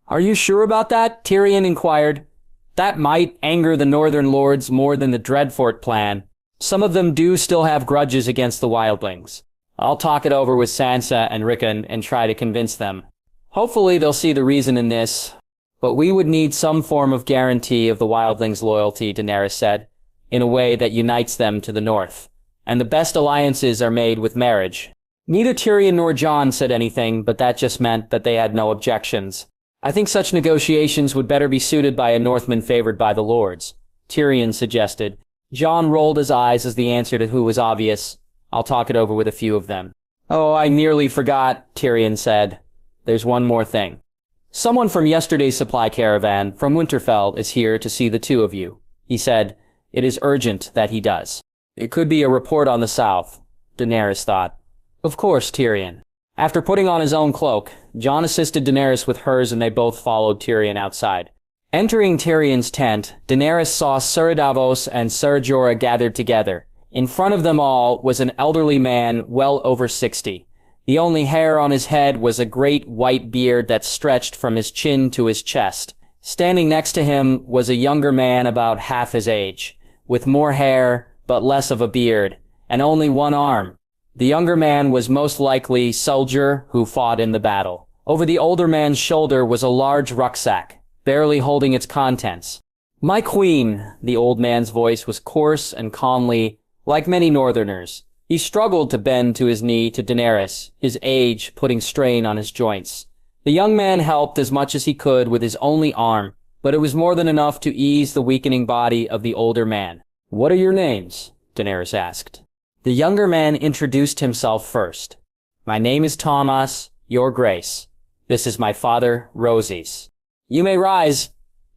Speaker 1: Are you sure about that? Tyrion inquired. That might anger the northern lords more than the Dreadfort plan. Some of them do still have grudges against the Wildlings. I'll talk it over with Sansa and Rickon and try to convince them. Hopefully they'll see the reason in this, but we would need some form of guarantee of the Wildlings' loyalty, Daenerys said, in a way that unites them to the north. And the best alliances are made with marriage. Neither Tyrion nor Jon said anything, but that just meant that they had no objections. I think such negotiations would better be suited by a Northman favored by the lords, Tyrion suggested. Jon rolled his eyes as the answer to who was obvious. I'll talk it over with a few of them. Oh, I nearly forgot, Tyrion said. There's one more thing. Someone from yesterday's supply caravan from Winterfell is here to see the two of you. He said, it is urgent that he does. It could be a report on the south, Daenerys thought. Of course, Tyrion. After putting on his own cloak, Jon assisted Daenerys with hers and they both followed Tyrion outside. Entering Tyrion's tent, Daenerys saw Ser Davos and Ser Jorah gathered together. In front of them all was an elderly man well over 60. The only hair on his head was a great white beard that stretched from his chin to his chest. Standing next to him was a younger man about half his age, with more hair but less of a beard, and only one arm. The younger man was most likely soldier who fought in the battle. Over the older man's shoulder was a large rucksack, barely holding its contents. My queen, the old man's voice was coarse and calmly, like many northerners. He struggled to bend to his knee to Daenerys, his age putting strain on his joints. The young man helped as much as he could with his only arm, but it was more than enough to ease the weakening body of the older man. What are your names? Daenerys asked. The younger man introduced himself first. My name is Thomas, your grace. This is my father, Rosys. You may rise,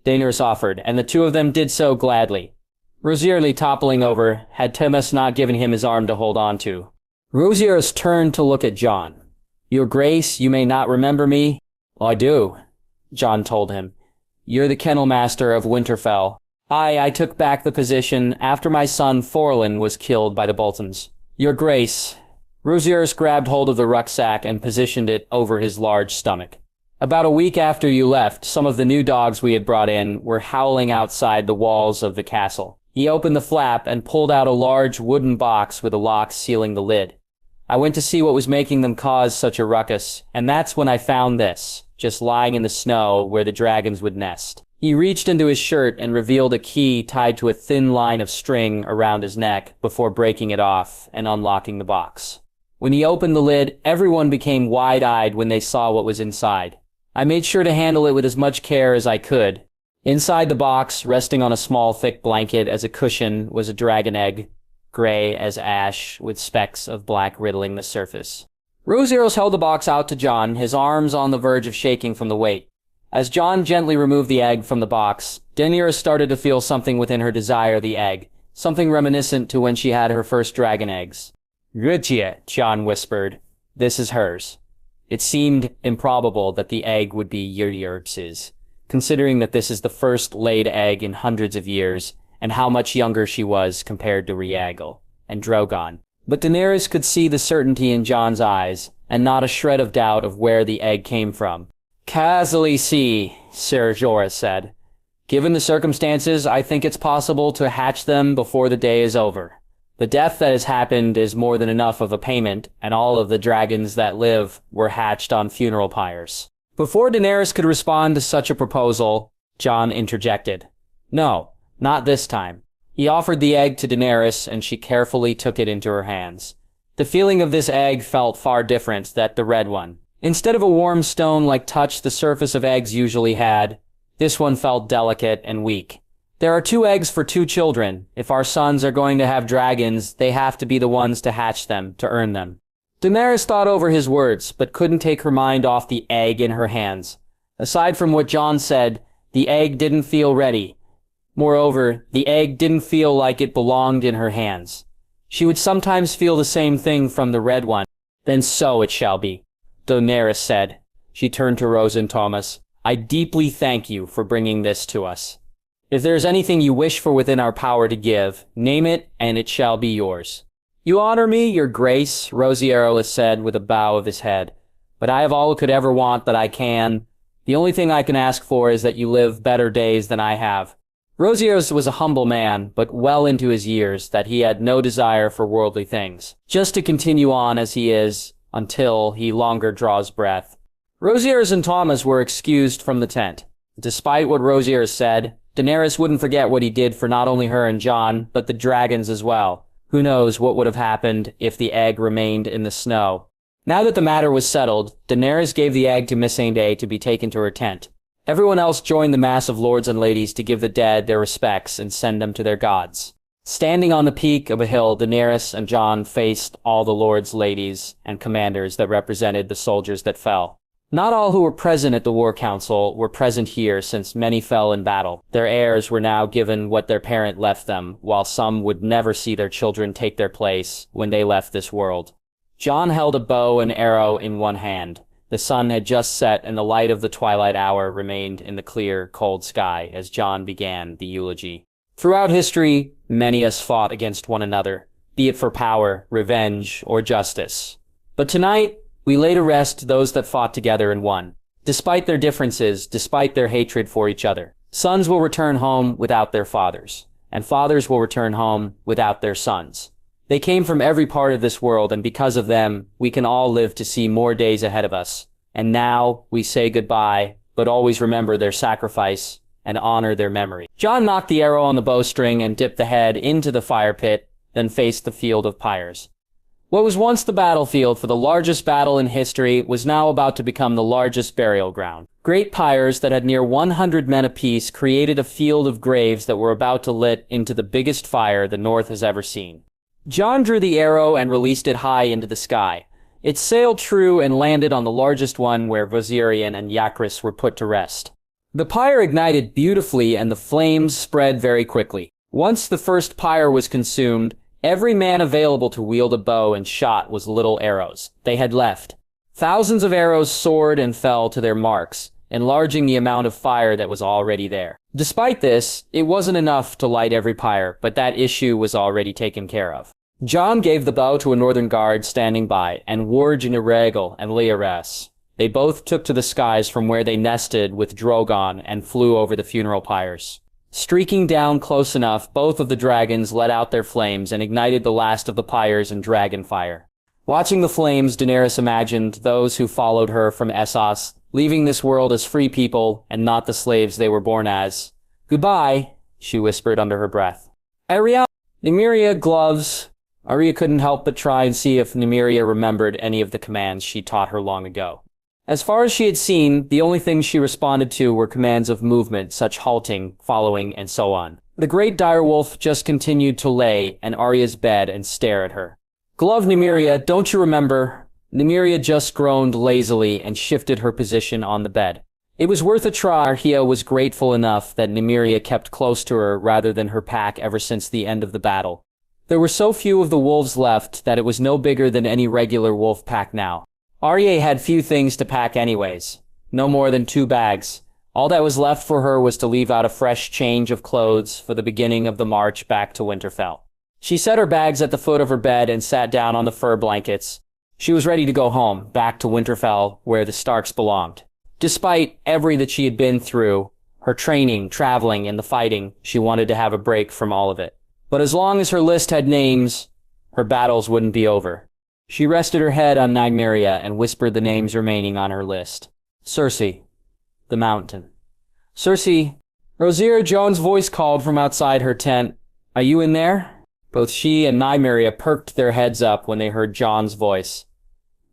Speaker 1: Daenerys offered, and the two of them did so gladly. Rosierly toppling over, had Thomas not given him his arm to hold on to. Rosier's turned to look at Jon. Your grace, you may not remember me? I do, Jon told him. You're the kennel master of Winterfell. I took back the position after my son Forlin was killed by the Boltons. Your grace. Rosier's grabbed hold of the rucksack and positioned it over his large stomach. About a week after you left, some of the new dogs we had brought in were howling outside the walls of the castle. He opened the flap and pulled out a large wooden box with a lock sealing the lid. I went to see what was making them cause such a ruckus, and that's when I found this, just lying in the snow where the dragons would nest. He reached into his shirt and revealed a key tied to a thin line of string around his neck before breaking it off and unlocking the box. When he opened the lid, everyone became wide-eyed when they saw what was inside. I made sure to handle it with as much care as I could. Inside the box, resting on a small thick blanket as a cushion, was a dragon egg, gray as ash, with specks of black riddling the surface. Rosieros held the box out to Jon, his arms on the verge of shaking from the weight. As Jon gently removed the egg from the box, Daenerys started to feel something within her desire the egg, something reminiscent to when she had her first dragon eggs. Gudje, Jon whispered. This is hers. It seemed improbable that the egg would be Yrjurps's, considering that this is the first laid egg in hundreds of years, and how much younger she was compared to Rhaegal and Drogon. But Daenerys could see the certainty in Jon's eyes, and not a shred of doubt of where the egg came from. Casily see, Ser Jorah said. Given the circumstances, I think it's possible to hatch them before the day is over. The death that has happened is more than enough of a payment, and all of the dragons that live were hatched on funeral pyres. Before Daenerys could respond to such a proposal, Jon interjected. No, not this time. He offered the egg to Daenerys, and she carefully took it into her hands. The feeling of this egg felt far different than the red one. Instead of a warm stone-like touch the surface of eggs usually had, this one felt delicate and weak. There are 2 eggs for 2 children. If our sons are going to have dragons, they have to be the ones to hatch them, to earn them. Daenerys thought over his words, but couldn't take her mind off the egg in her hands. Aside from what Jon said, the egg didn't feel ready. Moreover, the egg didn't feel like it belonged in her hands. She would sometimes feel the same thing from the red one. Then so it shall be, Daenerys said. She turned to Rose and Thomas. I deeply thank you for bringing this to us. If there is anything you wish for within our power to give, name it, and it shall be yours. You honor me, your grace, Rosieros said with a bow of his head. But I have all I could ever want that I can. The only thing I can ask for is that you live better days than I have. Rosieros was a humble man, but well into his years, that he had no desire for worldly things, just to continue on as he is, until he longer draws breath. Rosieros and Thomas were excused from the tent. Despite what Rosieros said, Daenerys wouldn't forget what he did for not only her and Jon, but the dragons as well. Who knows what would have happened if the egg remained in the snow. Now that the matter was settled, Daenerys gave the egg to Missandei to be taken to her tent. Everyone else joined the mass of lords and ladies to give the dead their respects and send them to their gods. Standing on the peak of a hill, Daenerys and Jon faced all the lords, ladies, and commanders that represented the soldiers that fell. Not all who were present at the war council were present here, since many fell in battle. Their heirs were now given what their parent left them, while some would never see their children take their place when they left this world. Jon held a bow and arrow in one hand. The sun had just set, and the light of the twilight hour remained in the clear, cold sky as Jon began the eulogy. Throughout history, many has fought against one another, be it for power, revenge, or justice. But tonight, we lay to rest those that fought together and won. Despite their differences, despite their hatred for each other, sons will return home without their fathers, and fathers will return home without their sons. They came from every part of this world, and because of them, we can all live to see more days ahead of us. And now, we say goodbye, but always remember their sacrifice and honor their memory. Jon knocked the arrow on the bowstring and dipped the head into the fire pit, then faced the field of pyres. What was once the battlefield for the largest battle in history was now about to become the largest burial ground. Great pyres that had near 100 men apiece created a field of graves that were about to lit into the biggest fire the North has ever seen. Jon drew the arrow and released it high into the sky. It sailed true and landed on the largest one where Viserion and Yakris were put to rest. The pyre ignited beautifully and the flames spread very quickly. Once the first pyre was consumed, every man available to wield a bow and shot was little arrows. They had left. Thousands of arrows soared and fell to their marks, enlarging the amount of fire that was already there. Despite this, it wasn't enough to light every pyre, but that issue was already taken care of. Jon gave the bow to a northern guard standing by, and Warg and Irregal and Lyares. They both took to the skies from where they nested with Drogon and flew over the funeral pyres. Streaking down close enough, both of the dragons let out their flames and ignited the last of the pyres in dragon fire. Watching the flames, Daenerys imagined those who followed her from Essos, leaving this world as free people and not the slaves they were born as. Goodbye, she whispered under her breath. Arya, Nymeria, gloves. Arya couldn't help but try and see if Nymeria remembered any of the commands she taught her long ago. As far as she had seen, the only things she responded to were commands of movement, such halting, following, and so on. The great direwolf just continued to lay in Arya's bed and stare at her. Glove Nymeria, don't you remember? Nymeria just groaned lazily and shifted her position on the bed. It was worth a try. Arya was grateful enough that Nymeria kept close to her rather than her pack ever since the end of the battle. There were so few of the wolves left that it was no bigger than any regular wolf pack now. Arya had few things to pack anyways. No more than 2 bags. All that was left for her was to leave out a fresh change of clothes for the beginning of the march back to Winterfell. She set her bags at the foot of her bed and sat down on the fur blankets. She was ready to go home, back to Winterfell, where the Starks belonged. Despite everything that she had been through, her training, traveling, and the fighting, she wanted to have a break from all of it. But as long as her list had names, her battles wouldn't be over. She rested her head on Nymeria and whispered the names remaining on her list. Cersei. The Mountain. Cersei. Rosier Jones' voice called from outside her tent. Are you in there? Both she and Nymeria perked their heads up when they heard Jon's voice.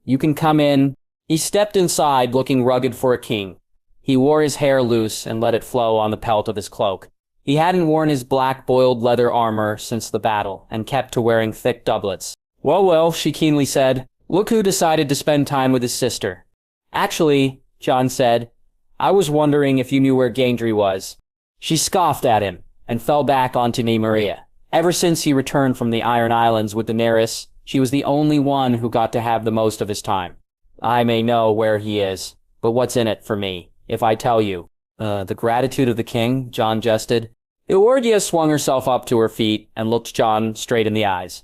Speaker 1: You can come in. He stepped inside, looking rugged for a king. He wore his hair loose and let it flow on the pelt of his cloak. He hadn't worn his black boiled leather armor since the battle, and kept to wearing thick doublets. Well, she keenly said. Look who decided to spend time with his sister. Actually, Jon said, I was wondering if you knew where Gendry was. She scoffed at him and fell back onto Nymeria. Ever since he returned from the Iron Islands with Daenerys, she was the only one who got to have the most of his time. I may know where he is, but what's in it for me, if I tell you? The gratitude of the king, Jon jested. Eulogy swung herself up to her feet and looked Jon straight in the eyes.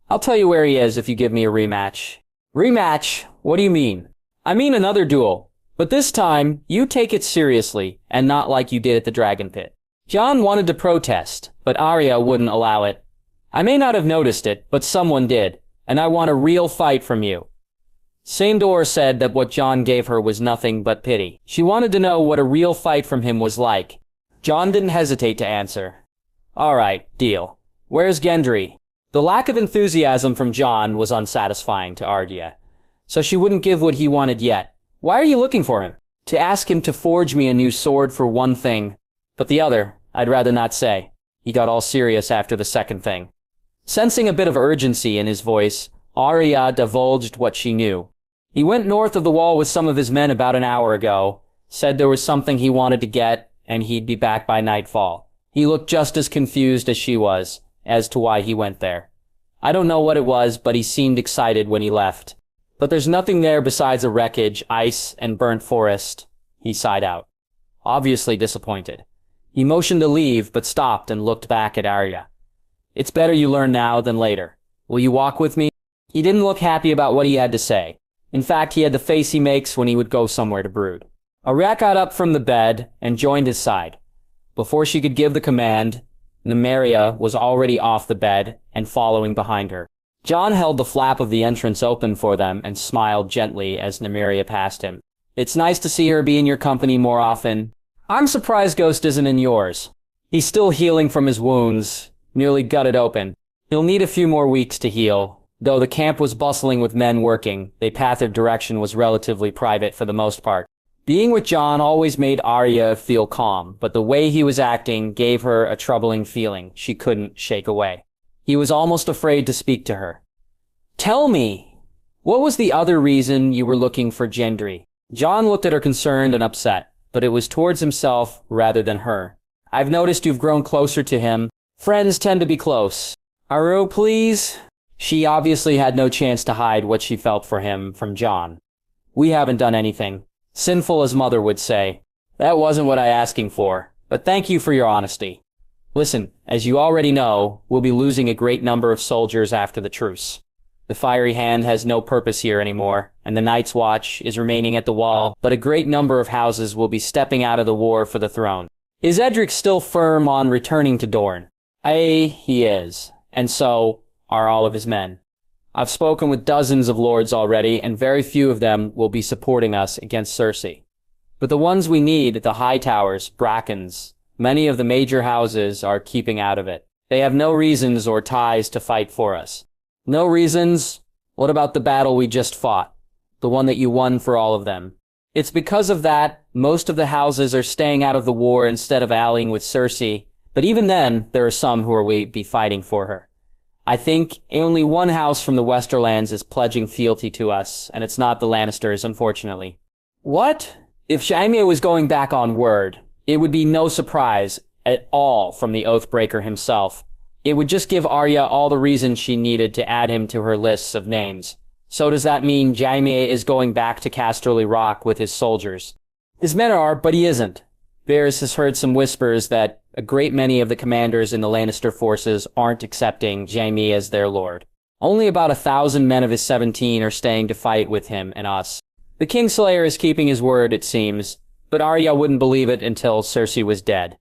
Speaker 1: I'll tell you where he is if you give me a rematch. Rematch? What do you mean? I mean another duel. But this time, you take it seriously, and not like you did at the Dragon Pit. Jon wanted to protest, but Arya wouldn't allow it. I may not have noticed it, but someone did, and I want a real fight from you. Sandor said that what Jon gave her was nothing but pity. She wanted to know what a real fight from him was like. Jon didn't hesitate to answer. All right, deal. Where's Gendry? The lack of enthusiasm from Jon was unsatisfying to Arya, so she wouldn't give what he wanted yet. Why are you looking for him? To ask him to forge me a new sword for one thing, but the other, I'd rather not say. He got all serious after the second thing. Sensing a bit of urgency in his voice, Arya divulged what she knew. He went north of the wall with some of his men about an hour ago, said there was something he wanted to get, and he'd be back by nightfall. He looked just as confused as she was, as to why he went there. I don't know what it was, but he seemed excited when he left. But there's nothing there besides a wreckage, ice, and burnt forest. He sighed out, obviously disappointed. He motioned to leave, but stopped and looked back at Arya. It's better you learn now than later. Will you walk with me? He didn't look happy about what he had to say. In fact, he had the face he makes when he would go somewhere to brood. Arya got up from the bed and joined his side. Before she could give the command, Nymeria was already off the bed and following behind her. Jon held the flap of the entrance open for them and smiled gently as Nymeria passed him. It's nice to see her be in your company more often. I'm surprised Ghost isn't in yours. He's still healing from his wounds, nearly gutted open. He'll need a few more weeks to heal. Though the camp was bustling with men working, their path of direction was relatively private for the most part. Being with Jon always made Arya feel calm, but the way he was acting gave her a troubling feeling she couldn't shake away. He was almost afraid to speak to her. Tell me, what was the other reason you were looking for Gendry? Jon looked at her concerned and upset, but it was towards himself rather than her. I've noticed you've grown closer to him. Friends tend to be close. Aru, please? She obviously had no chance to hide what she felt for him from Jon. We haven't done anything. Sinful as Mother would say. That wasn't what I asking for, but thank you for your honesty. Listen, as you already know, we'll be losing a great number of soldiers after the truce. The Fiery Hand has no purpose here anymore, and the Night's Watch is remaining at the wall, but a great number of houses will be stepping out of the war for the throne. Is Edric still firm on returning to Dorne? Aye, he is, and so are all of his men. I've spoken with dozens of lords already, and very few of them will be supporting us against Cersei. But the ones we need, the Hightowers, Brackens, many of the major houses are keeping out of it. They have no reasons or ties to fight for us. No reasons? What about the battle we just fought? The one that you won for all of them? It's because of that, most of the houses are staying out of the war instead of allying with Cersei, but even then, there are some who will be fighting for her. I think only one house from the Westerlands is pledging fealty to us, and it's not the Lannisters, unfortunately. What? If Jaime was going back on word, it would be no surprise at all from the Oathbreaker himself. It would just give Arya all the reasons she needed to add him to her lists of names. So does that mean Jaime is going back to Casterly Rock with his soldiers? His men are, but he isn't. Varys has heard some whispers that a great many of the commanders in the Lannister forces aren't accepting Jaime as their lord. Only about 1,000 men of his 17 are staying to fight with him and us. The Kingslayer is keeping his word, it seems, but Arya wouldn't believe it until Cersei was dead.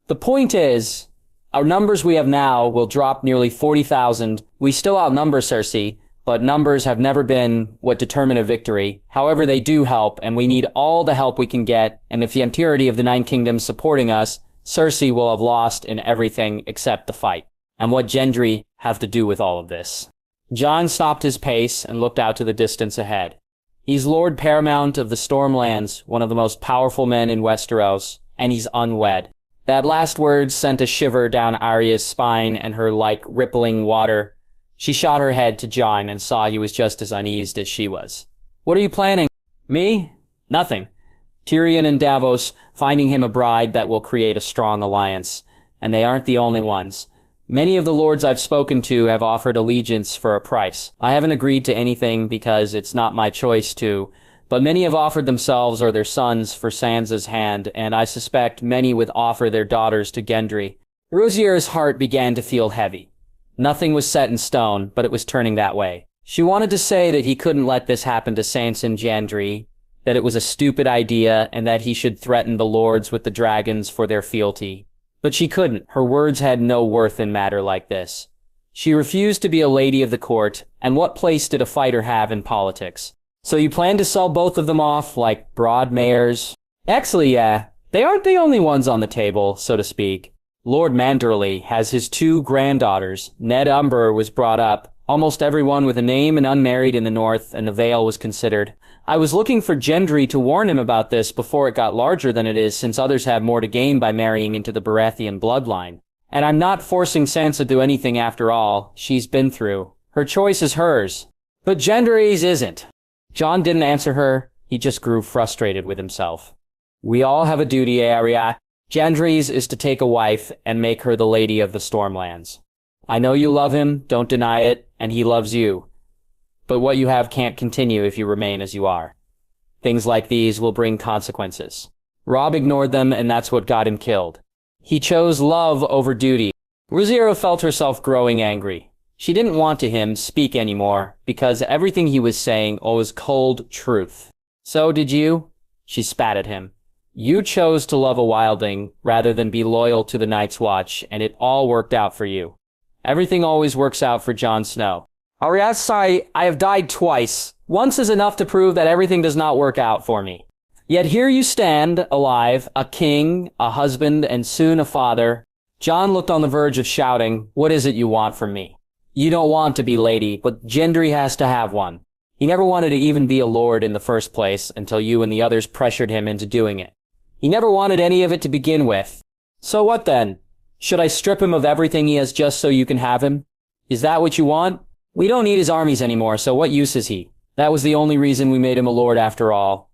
Speaker 1: The point is, our numbers we have now will drop nearly 40,000. We still outnumber Cersei, but numbers have never been what determine a victory. However, they do help, and we need all the help we can get, and if the entirety of the Nine Kingdoms supporting us, Cersei will have lost in everything except the fight. And what Gendry have to do with all of this? Jon stopped his pace and looked out to the distance ahead. He's Lord Paramount of the Stormlands, one of the most powerful men in Westeros, and he's unwed. That last word sent a shiver down Arya's spine and her like rippling water. She shot her head to Jon and saw he was just as uneased as she was. What are you planning? Me? Nothing. Tyrion and Davos, finding him a bride that will create a strong alliance. And they aren't the only ones. Many of the lords I've spoken to have offered allegiance for a price. I haven't agreed to anything because it's not my choice to, but many have offered themselves or their sons for Sansa's hand, and I suspect many would offer their daughters to Gendry. Rhaenyra's heart began to feel heavy. Nothing was set in stone, but it was turning that way. She wanted to say that he couldn't let this happen to Sansa and Gendry, that it was a stupid idea, and that he should threaten the lords with the dragons for their fealty. But she couldn't. Her words had no worth in matter like this. She refused to be a lady of the court, and what place did a fighter have in politics? So you plan to sell both of them off like broad mares? Actually, yeah. They aren't the only ones on the table, so to speak. Lord Manderley has his 2 granddaughters. Ned Umber was brought up. Almost everyone with a name and unmarried in the north, and the Vale was considered. I was looking for Gendry to warn him about this before it got larger than it is, since others have more to gain by marrying into the Baratheon bloodline. And I'm not forcing Sansa to do anything after all. She's been through. Her choice is hers. But Gendry's isn't. Jon didn't answer her. He just grew frustrated with himself. We all have a duty, Arya. Gendry's is to take a wife and make her the lady of the Stormlands. I know you love him, don't deny it, and he loves you. But what you have can't continue if you remain as you are. Things like these will bring consequences. Robb ignored them, and that's what got him killed. He chose love over duty. Rhaenyra felt herself growing angry. She didn't want to him speak anymore, because everything he was saying was cold truth. So did you? She spat at him. You chose to love a wildling rather than be loyal to the Night's Watch, and it all worked out for you. Everything always works out for Jon Snow. Arya, I have died twice. Once is enough to prove that everything does not work out for me. Yet here you stand, alive, a king, a husband, and soon a father. Jon looked on the verge of shouting, what is it you want from me? You don't want to be lady, but Gendry has to have one. He never wanted to even be a lord in the first place until you and the others pressured him into doing it. He never wanted any of it to begin with. So what then? Should I strip him of everything he has just so you can have him? Is that what you want? We don't need his armies anymore, so what use is he? That was the only reason we made him a lord after all.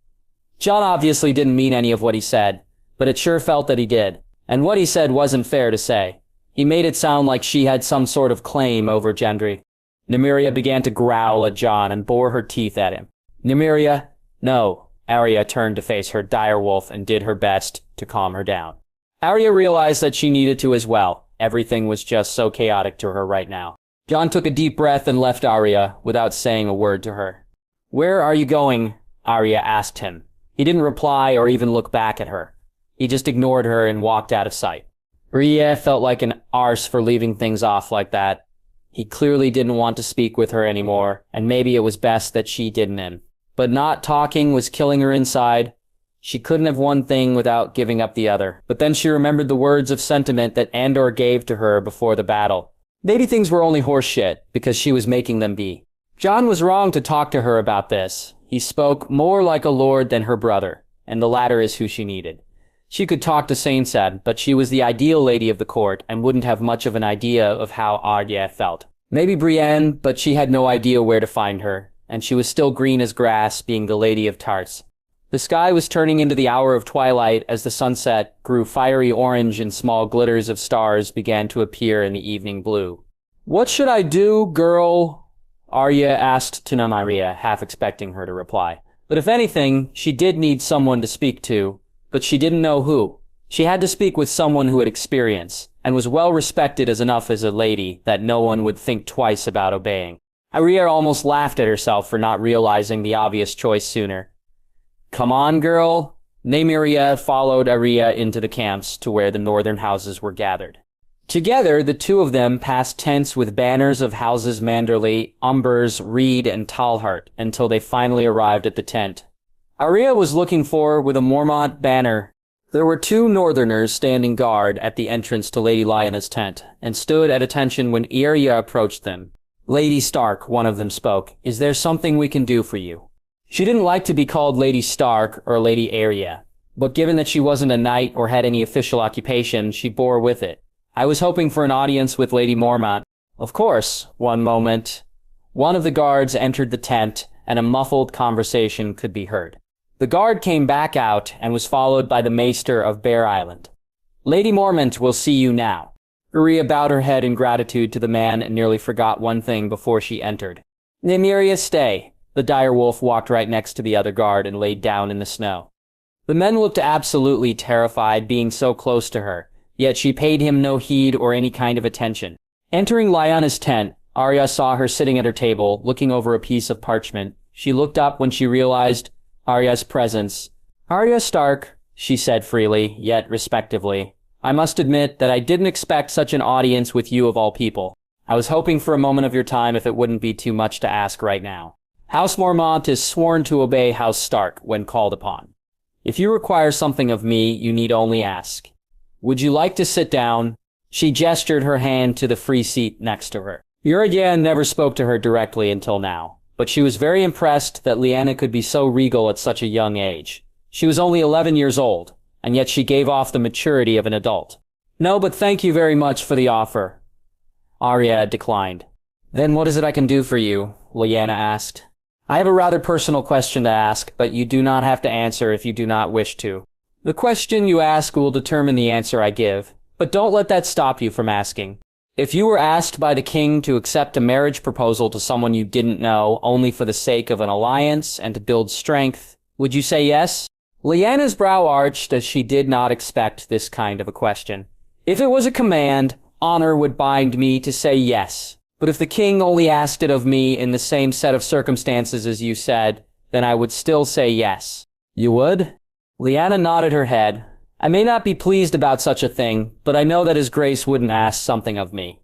Speaker 1: Jon obviously didn't mean any of what he said, but it sure felt that he did. And what he said wasn't fair to say. He made it sound like she had some sort of claim over Gendry. Nymeria began to growl at Jon and bore her teeth at him. Nymeria, no. Arya turned to face her direwolf and did her best to calm her down. Arya realized that she needed to as well. Everything was just so chaotic to her right now. Jon took a deep breath and left Arya without saying a word to her. Where are you going? Arya asked him. He didn't reply or even look back at her. He just ignored her and walked out of sight. Arya felt like an arse for leaving things off like that. He clearly didn't want to speak with her anymore, and maybe it was best that she didn't. But not talking was killing her inside. She couldn't have one thing without giving up the other. But then she remembered the words of sentiment that Andor gave to her before the battle. Maybe things were only horseshit because she was making them be. Jon was wrong to talk to her about this. He spoke more like a lord than her brother, and the latter is who she needed. She could talk to Sansa, but she was the ideal lady of the court and wouldn't have much of an idea of how Arya felt. Maybe Brienne, but she had no idea where to find her, and she was still green as grass, being the Lady of Tarts. The sky was turning into the hour of twilight as the sunset grew fiery orange and small glitters of stars began to appear in the evening blue. What should I do, girl? Arya asked to Nymeria, half expecting her to reply. But if anything, she did need someone to speak to, but she didn't know who. She had to speak with someone who had experience, and was well respected as enough as a lady that no one would think twice about obeying. Arya almost laughed at herself for not realizing the obvious choice sooner. Come on, girl. Nymeria followed Arya into the camps to where the northern houses were gathered. Together, the two of them passed tents with banners of houses Manderley, Umbers, Reed, and Talhart until they finally arrived at the tent. Arya was looking for with a Mormont banner. There were 2 northerners standing guard at the entrance to Lady Lyanna's tent, and stood at attention when Arya approached them. Lady Stark, one of them spoke. Is there something we can do for you? She didn't like to be called Lady Stark or Lady Arya, but given that she wasn't a knight or had any official occupation, she bore with it. I was hoping for an audience with Lady Mormont. Of course, one moment. One of the guards entered the tent, and a muffled conversation could be heard. The guard came back out and was followed by the Maester of Bear Island. Lady Mormont will see you now. Arya bowed her head in gratitude to the man and nearly forgot one thing before she entered. Nymeria, stay. The direwolf walked right next to the other guard and laid down in the snow. The men looked absolutely terrified being so close to her, yet she paid him no heed or any kind of attention. Entering Lyanna's tent, Arya saw her sitting at her table, looking over a piece of parchment. She looked up when she realized Arya's presence. Arya Stark, she said freely, yet respectively. I must admit that I didn't expect such an audience with you of all people. I was hoping for a moment of your time if it wouldn't be too much to ask right now. House Mormont is sworn to obey House Stark when called upon. If you require something of me, you need only ask. Would you like to sit down? She gestured her hand to the free seat next to her. Eulogy never spoke to her directly until now, but she was very impressed that Lyanna could be so regal at such a young age. She was only 11 years old, and yet she gave off the maturity of an adult. No, but thank you very much for the offer. Arya declined. Then what is it I can do for you? Lyanna asked. I have a rather personal question to ask, but you do not have to answer if you do not wish to. The question you ask will determine the answer I give, but don't let that stop you from asking. If you were asked by the king to accept a marriage proposal to someone you didn't know only for the sake of an alliance and to build strength, would you say yes? Lyanna's brow arched as she did not expect this kind of a question. If it was a command, honor would bind me to say yes. But if the king only asked it of me in the same set of circumstances as you said, then I would still say yes. You would? Lyanna nodded her head. I may not be pleased about such a thing, but I know that his grace wouldn't ask something of me.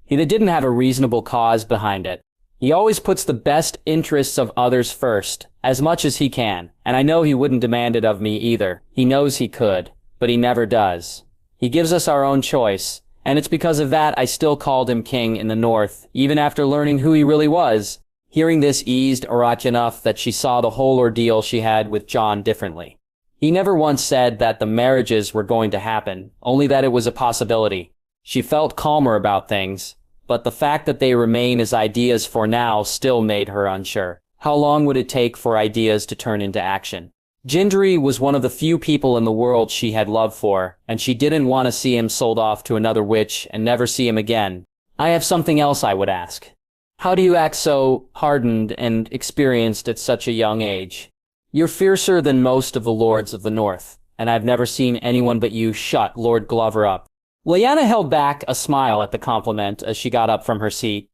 Speaker 1: He didn't have a reasonable cause behind it. He always puts the best interests of others first, as much as he can, and I know he wouldn't demand it of me either. He knows he could, but he never does. He gives us our own choice. And it's because of that I still called him king in the north, even after learning who he really was. Hearing this eased Arya enough that she saw the whole ordeal she had with Jon differently. He never once said that the marriages were going to happen, only that it was a possibility. She felt calmer about things, but the fact that they remain as ideas for now still made her unsure. How long would it take for ideas to turn into action? Gendry was one of the few people in the world she had love for, and she didn't want to see him sold off to another witch and never see him again. I have something else I would ask. How do you act so hardened and experienced at such a young age? You're fiercer than most of the lords of the north, and I've never seen anyone but you shut Lord Glover up. Lyanna held back a smile at the compliment as she got up from her seat.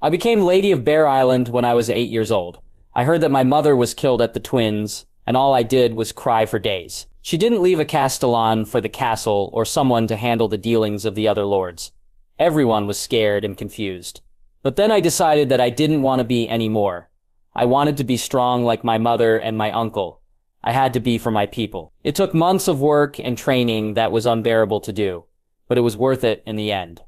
Speaker 1: I became Lady of Bear Island when I was 8 years old. I heard that my mother was killed at the Twins, and all I did was cry for days. She didn't leave a castellan for the castle or someone to handle the dealings of the other lords. Everyone was scared and confused. But then I decided that I didn't want to be anymore. I wanted to be strong like my mother and my uncle. I had to be for my people. It took months of work and training that was unbearable to do, but it was worth it in the end.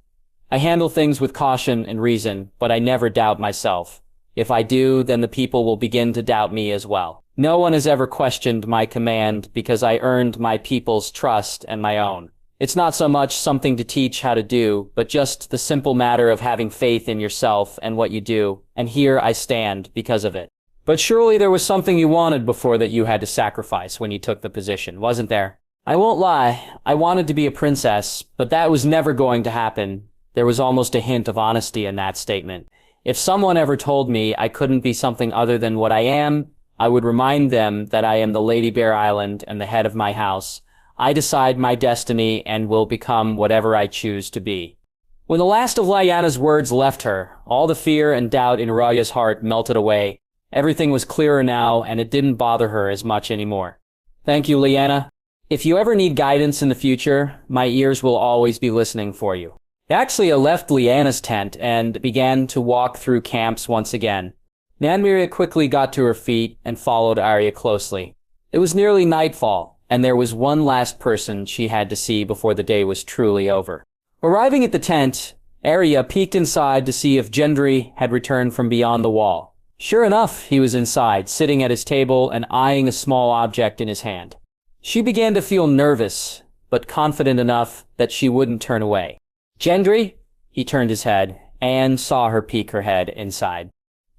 Speaker 1: I handle things with caution and reason, but I never doubt myself. If I do, then the people will begin to doubt me as well. No one has ever questioned my command because I earned my people's trust and my own. It's not so much something to teach how to do, but just the simple matter of having faith in yourself and what you do, and here I stand because of it. But surely there was something you wanted before that you had to sacrifice when you took the position, wasn't there? I won't lie, I wanted to be a princess, but that was never going to happen. There was almost a hint of honesty in that statement. If someone ever told me I couldn't be something other than what I am, I would remind them that I am the Lady Bear Island and the head of my house. I decide my destiny and will become whatever I choose to be. When the last of Lyanna's words left her, all the fear and doubt in Arya's heart melted away. Everything was clearer now, and it didn't bother her as much anymore. Thank you, Lyanna. If you ever need guidance in the future, my ears will always be listening for you. Axlia left Lyanna's tent and began to walk through camps once again. Nymeria quickly got to her feet and followed Arya closely. It was nearly nightfall, and there was one last person she had to see before the day was truly over. Arriving at the tent, Arya peeked inside to see if Gendry had returned from beyond the wall. Sure enough, he was inside, sitting at his table and eyeing a small object in his hand. She began to feel nervous, but confident enough that she wouldn't turn away. Gendry? He turned his head, Anne saw her peek her head inside.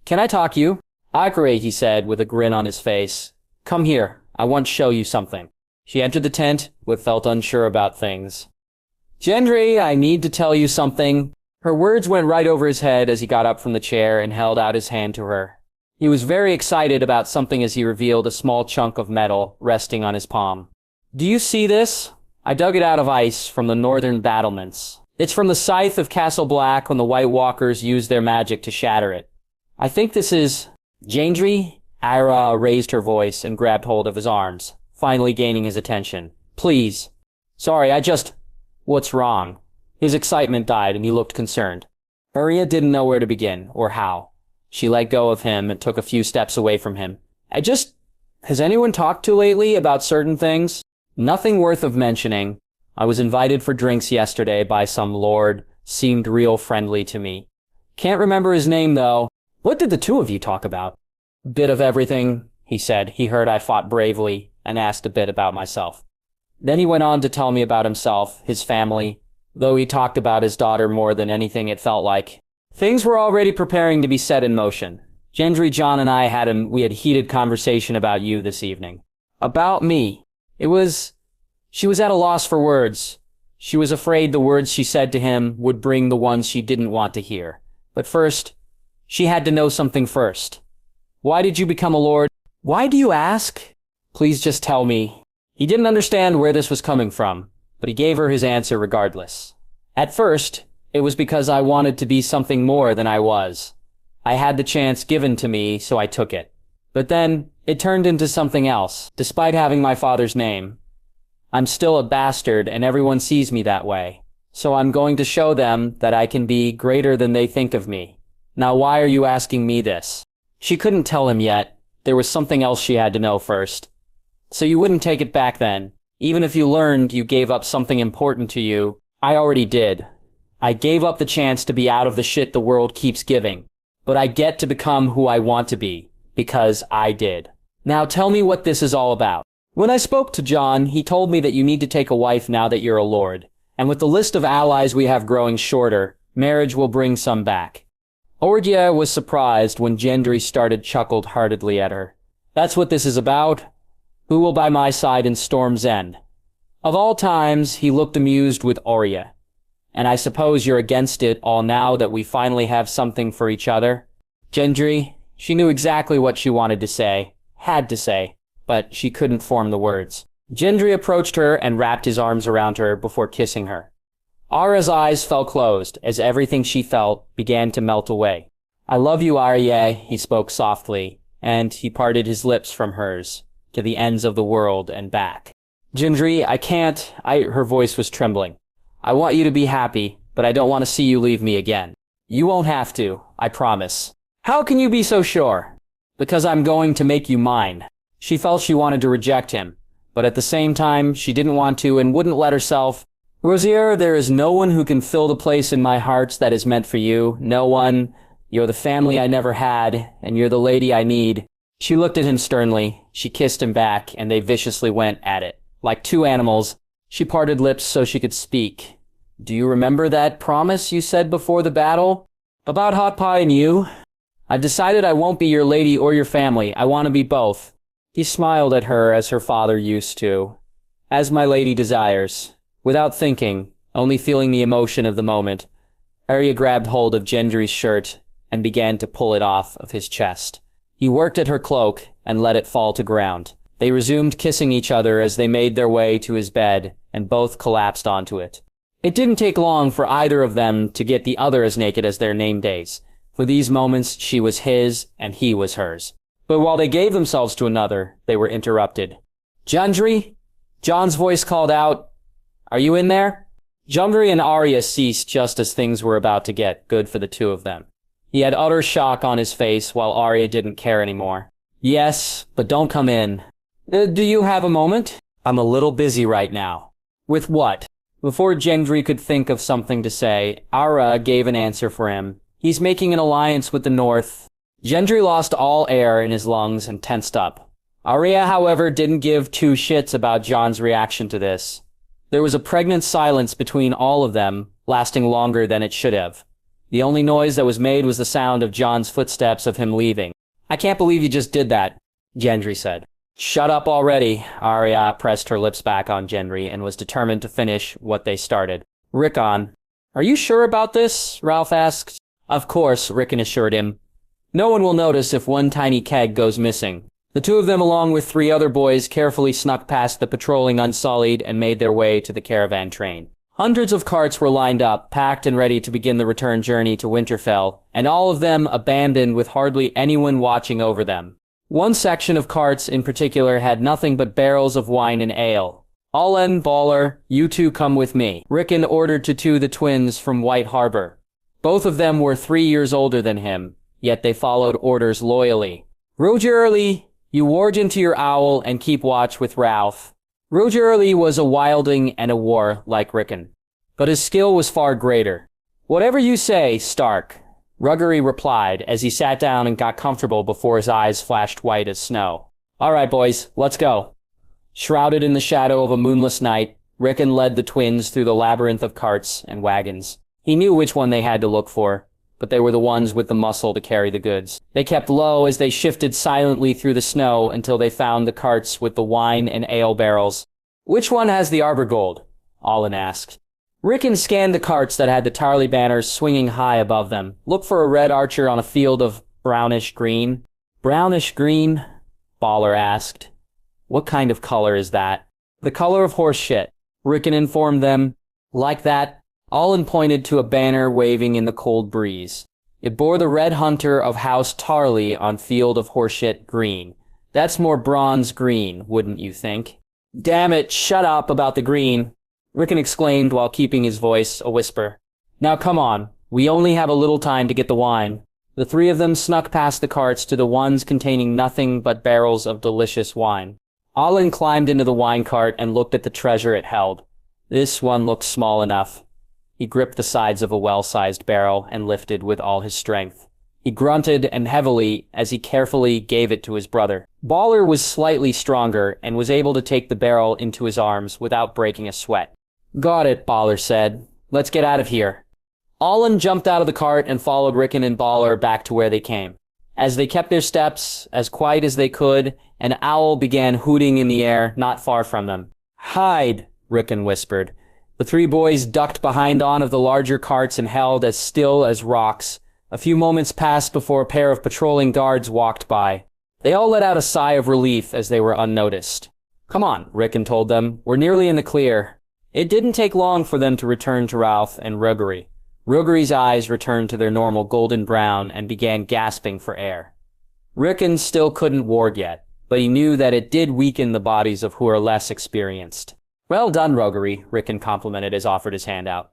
Speaker 1: "Can I talk you?" "Agree," he said with a grin on his face. "Come here. I want to show you something." She entered the tent, but felt unsure about things. "Gendry, I need to tell you something." Her words went right over his head as he got up from the chair and held out his hand to her. He was very excited about something as he revealed a small chunk of metal resting on his palm. "Do you see this? I dug it out of ice from the northern battlements. It's from the scythe of Castle Black when the White Walkers used their magic to shatter it. I think this is..." "Gendry?" Arya raised her voice and grabbed hold of his arms, finally gaining his attention. "Please. Sorry, What's wrong?" His excitement died and he looked concerned. Arya didn't know where to begin, or how. She let go of him and took a few steps away from him. Has anyone talked to lately about certain things?" "Nothing worth of mentioning. I was invited for drinks yesterday by some lord. Seemed real friendly to me. Can't remember his name, though." "What did the two of you talk about?" "Bit of everything," he said. "He heard I fought bravely and asked a bit about myself. Then he went on to tell me about himself, his family, though he talked about his daughter more than anything it felt like. Things were already preparing to be set in motion. Gendry, Jon, and I had heated conversation about you this evening." "About me?" She was at a loss for words. She was afraid the words she said to him would bring the ones she didn't want to hear. But first, she had to know something first. "Why did you become a lord?" "Why do you ask?" "Please just tell me." He didn't understand where this was coming from, but he gave her his answer regardless. "At first, it was because I wanted to be something more than I was. I had the chance given to me, so I took it. But then, it turned into something else, despite having my father's name. I'm still a bastard, and everyone sees me that way. So I'm going to show them that I can be greater than they think of me. Now why are you asking me this?" She couldn't tell him yet. There was something else she had to know first. "So you wouldn't take it back then? Even if you learned you gave up something important to you?" "I already did. I gave up the chance to be out of the shit the world keeps giving. But I get to become who I want to be, because I did. Now tell me what this is all about." "When I spoke to Jon, he told me that you need to take a wife now that you're a lord. And with the list of allies we have growing shorter, marriage will bring some back." Arya was surprised when Gendry chuckled heartedly at her. "That's what this is about? Who will by my side in Storm's End?" Of all times, he looked amused with Arya. "And I suppose you're against it all now that we finally have something for each other?" Gendry, she knew exactly what she wanted to say, had to say, but she couldn't form the words. Gendry approached her and wrapped his arms around her before kissing her. Arya's eyes fell closed as everything she felt began to melt away. "I love you, Arya," he spoke softly, and he parted his lips from hers, to the ends of the world and back. "Gendry, I can't," her voice was trembling. "I want you to be happy, but I don't want to see you leave me again." "You won't have to, I promise." "How can you be so sure?" "Because I'm going to make you mine." She felt she wanted to reject him, but at the same time, she didn't want to and wouldn't let herself. "Rosier, there is no one who can fill the place in my heart that is meant for you. No one. You're the family I never had, and you're the lady I need." She looked at him sternly. She kissed him back, and they viciously went at it. Like two animals, she parted lips so she could speak. "Do you remember that promise you said before the battle? About hot pie and you? I've decided I won't be your lady or your family. I want to be both." He smiled at her as her father used to. "As my lady desires." Without thinking, only feeling the emotion of the moment, Arya grabbed hold of Gendry's shirt and began to pull it off of his chest. He worked at her cloak and let it fall to ground. They resumed kissing each other as they made their way to his bed, and both collapsed onto it. It didn't take long for either of them to get the other as naked as their name days. For these moments, she was his and he was hers. But while they gave themselves to another, they were interrupted. "Gendry?" Jon's voice called out. "Are you in there?" Gendry and Arya ceased just as things were about to get good for the two of them. He had utter shock on his face while Arya didn't care anymore. "Yes, but don't come in." Do you have a moment?" "I'm a little busy right now." "With what?" Before Gendry could think of something to say, Arya gave an answer for him. "He's making an alliance with the North." Gendry lost all air in his lungs and tensed up. Arya, however, didn't give two shits about Jon's reaction to this. There was a pregnant silence between all of them, lasting longer than it should have. The only noise that was made was the sound of Jon's footsteps of him leaving. "I can't believe you just did that," Gendry said. "Shut up already." Arya pressed her lips back on Gendry and was determined to finish what they started. "Rickon, are you sure about this?" Ralph asked. "Of course," Rickon assured him. "No one will notice if one tiny keg goes missing." The two of them, along with 3 other boys, carefully snuck past the patrolling Unsullied and made their way to the caravan train. Hundreds of carts were lined up, packed and ready to begin the return journey to Winterfell, and all of them abandoned with hardly anyone watching over them. One section of carts in particular had nothing but barrels of wine and ale. "Allen, Baller, you two come with me," Rickon ordered to 2 the twins from White Harbor. Both of them were 3 years older than him, yet they followed orders loyally. "Roger Early, you warge into your owl and keep watch with Ralph." Roger Early was a wildling and a war like Rickon, but his skill was far greater. "Whatever you say, Stark," Ruggery replied as he sat down and got comfortable before his eyes flashed white as snow. "All right, boys, let's go." Shrouded in the shadow of a moonless night, Rickon led the twins through the labyrinth of carts and wagons. He knew which one they had to look for, but they were the ones with the muscle to carry the goods. They kept low as they shifted silently through the snow until they found the carts with the wine and ale barrels. "Which one has the arbor gold?" Allen asked. Rickon scanned the carts that had the Tarly banners swinging high above them. "Look for a red archer on a field of brownish green." "Brownish green?" Baller asked. "What kind of color is that?" "The color of horse shit," Rickon informed them. "Like that?" Allen pointed to a banner waving in the cold breeze. It bore the red hunter of House Tarly on field of horseshit green. "That's more bronze green, wouldn't you think?" "Damn it, shut up about the green," Rickon exclaimed while keeping his voice a whisper. "Now come on, we only have a little time to get the wine." The 3 of them snuck past the carts to the ones containing nothing but barrels of delicious wine. Allen climbed into the wine cart and looked at the treasure it held. This one looked small enough. He gripped the sides of a well-sized barrel and lifted with all his strength. He grunted and heavily as he carefully gave it to his brother. Baller was slightly stronger and was able to take the barrel into his arms without breaking a sweat. "Got it," Baller said. "Let's get out of here." Allen jumped out of the cart and followed Rickon and Baller back to where they came. As they kept their steps as quiet as they could, an owl began hooting in the air not far from them. "Hide," Rickon whispered. The 3 boys ducked behind one of the larger carts and held as still as rocks. A few moments passed before a pair of patrolling guards walked by. They all let out a sigh of relief as they were unnoticed. "Come on," Rickon told them. "We're nearly in the clear." It didn't take long for them to return to Ralph and Ruggery. Ruggery's eyes returned to their normal golden brown and began gasping for air. Rickon still couldn't warg yet, but he knew that it did weaken the bodies of who are less experienced. "Well done, Ruggery," Rickon complimented as offered his hand out.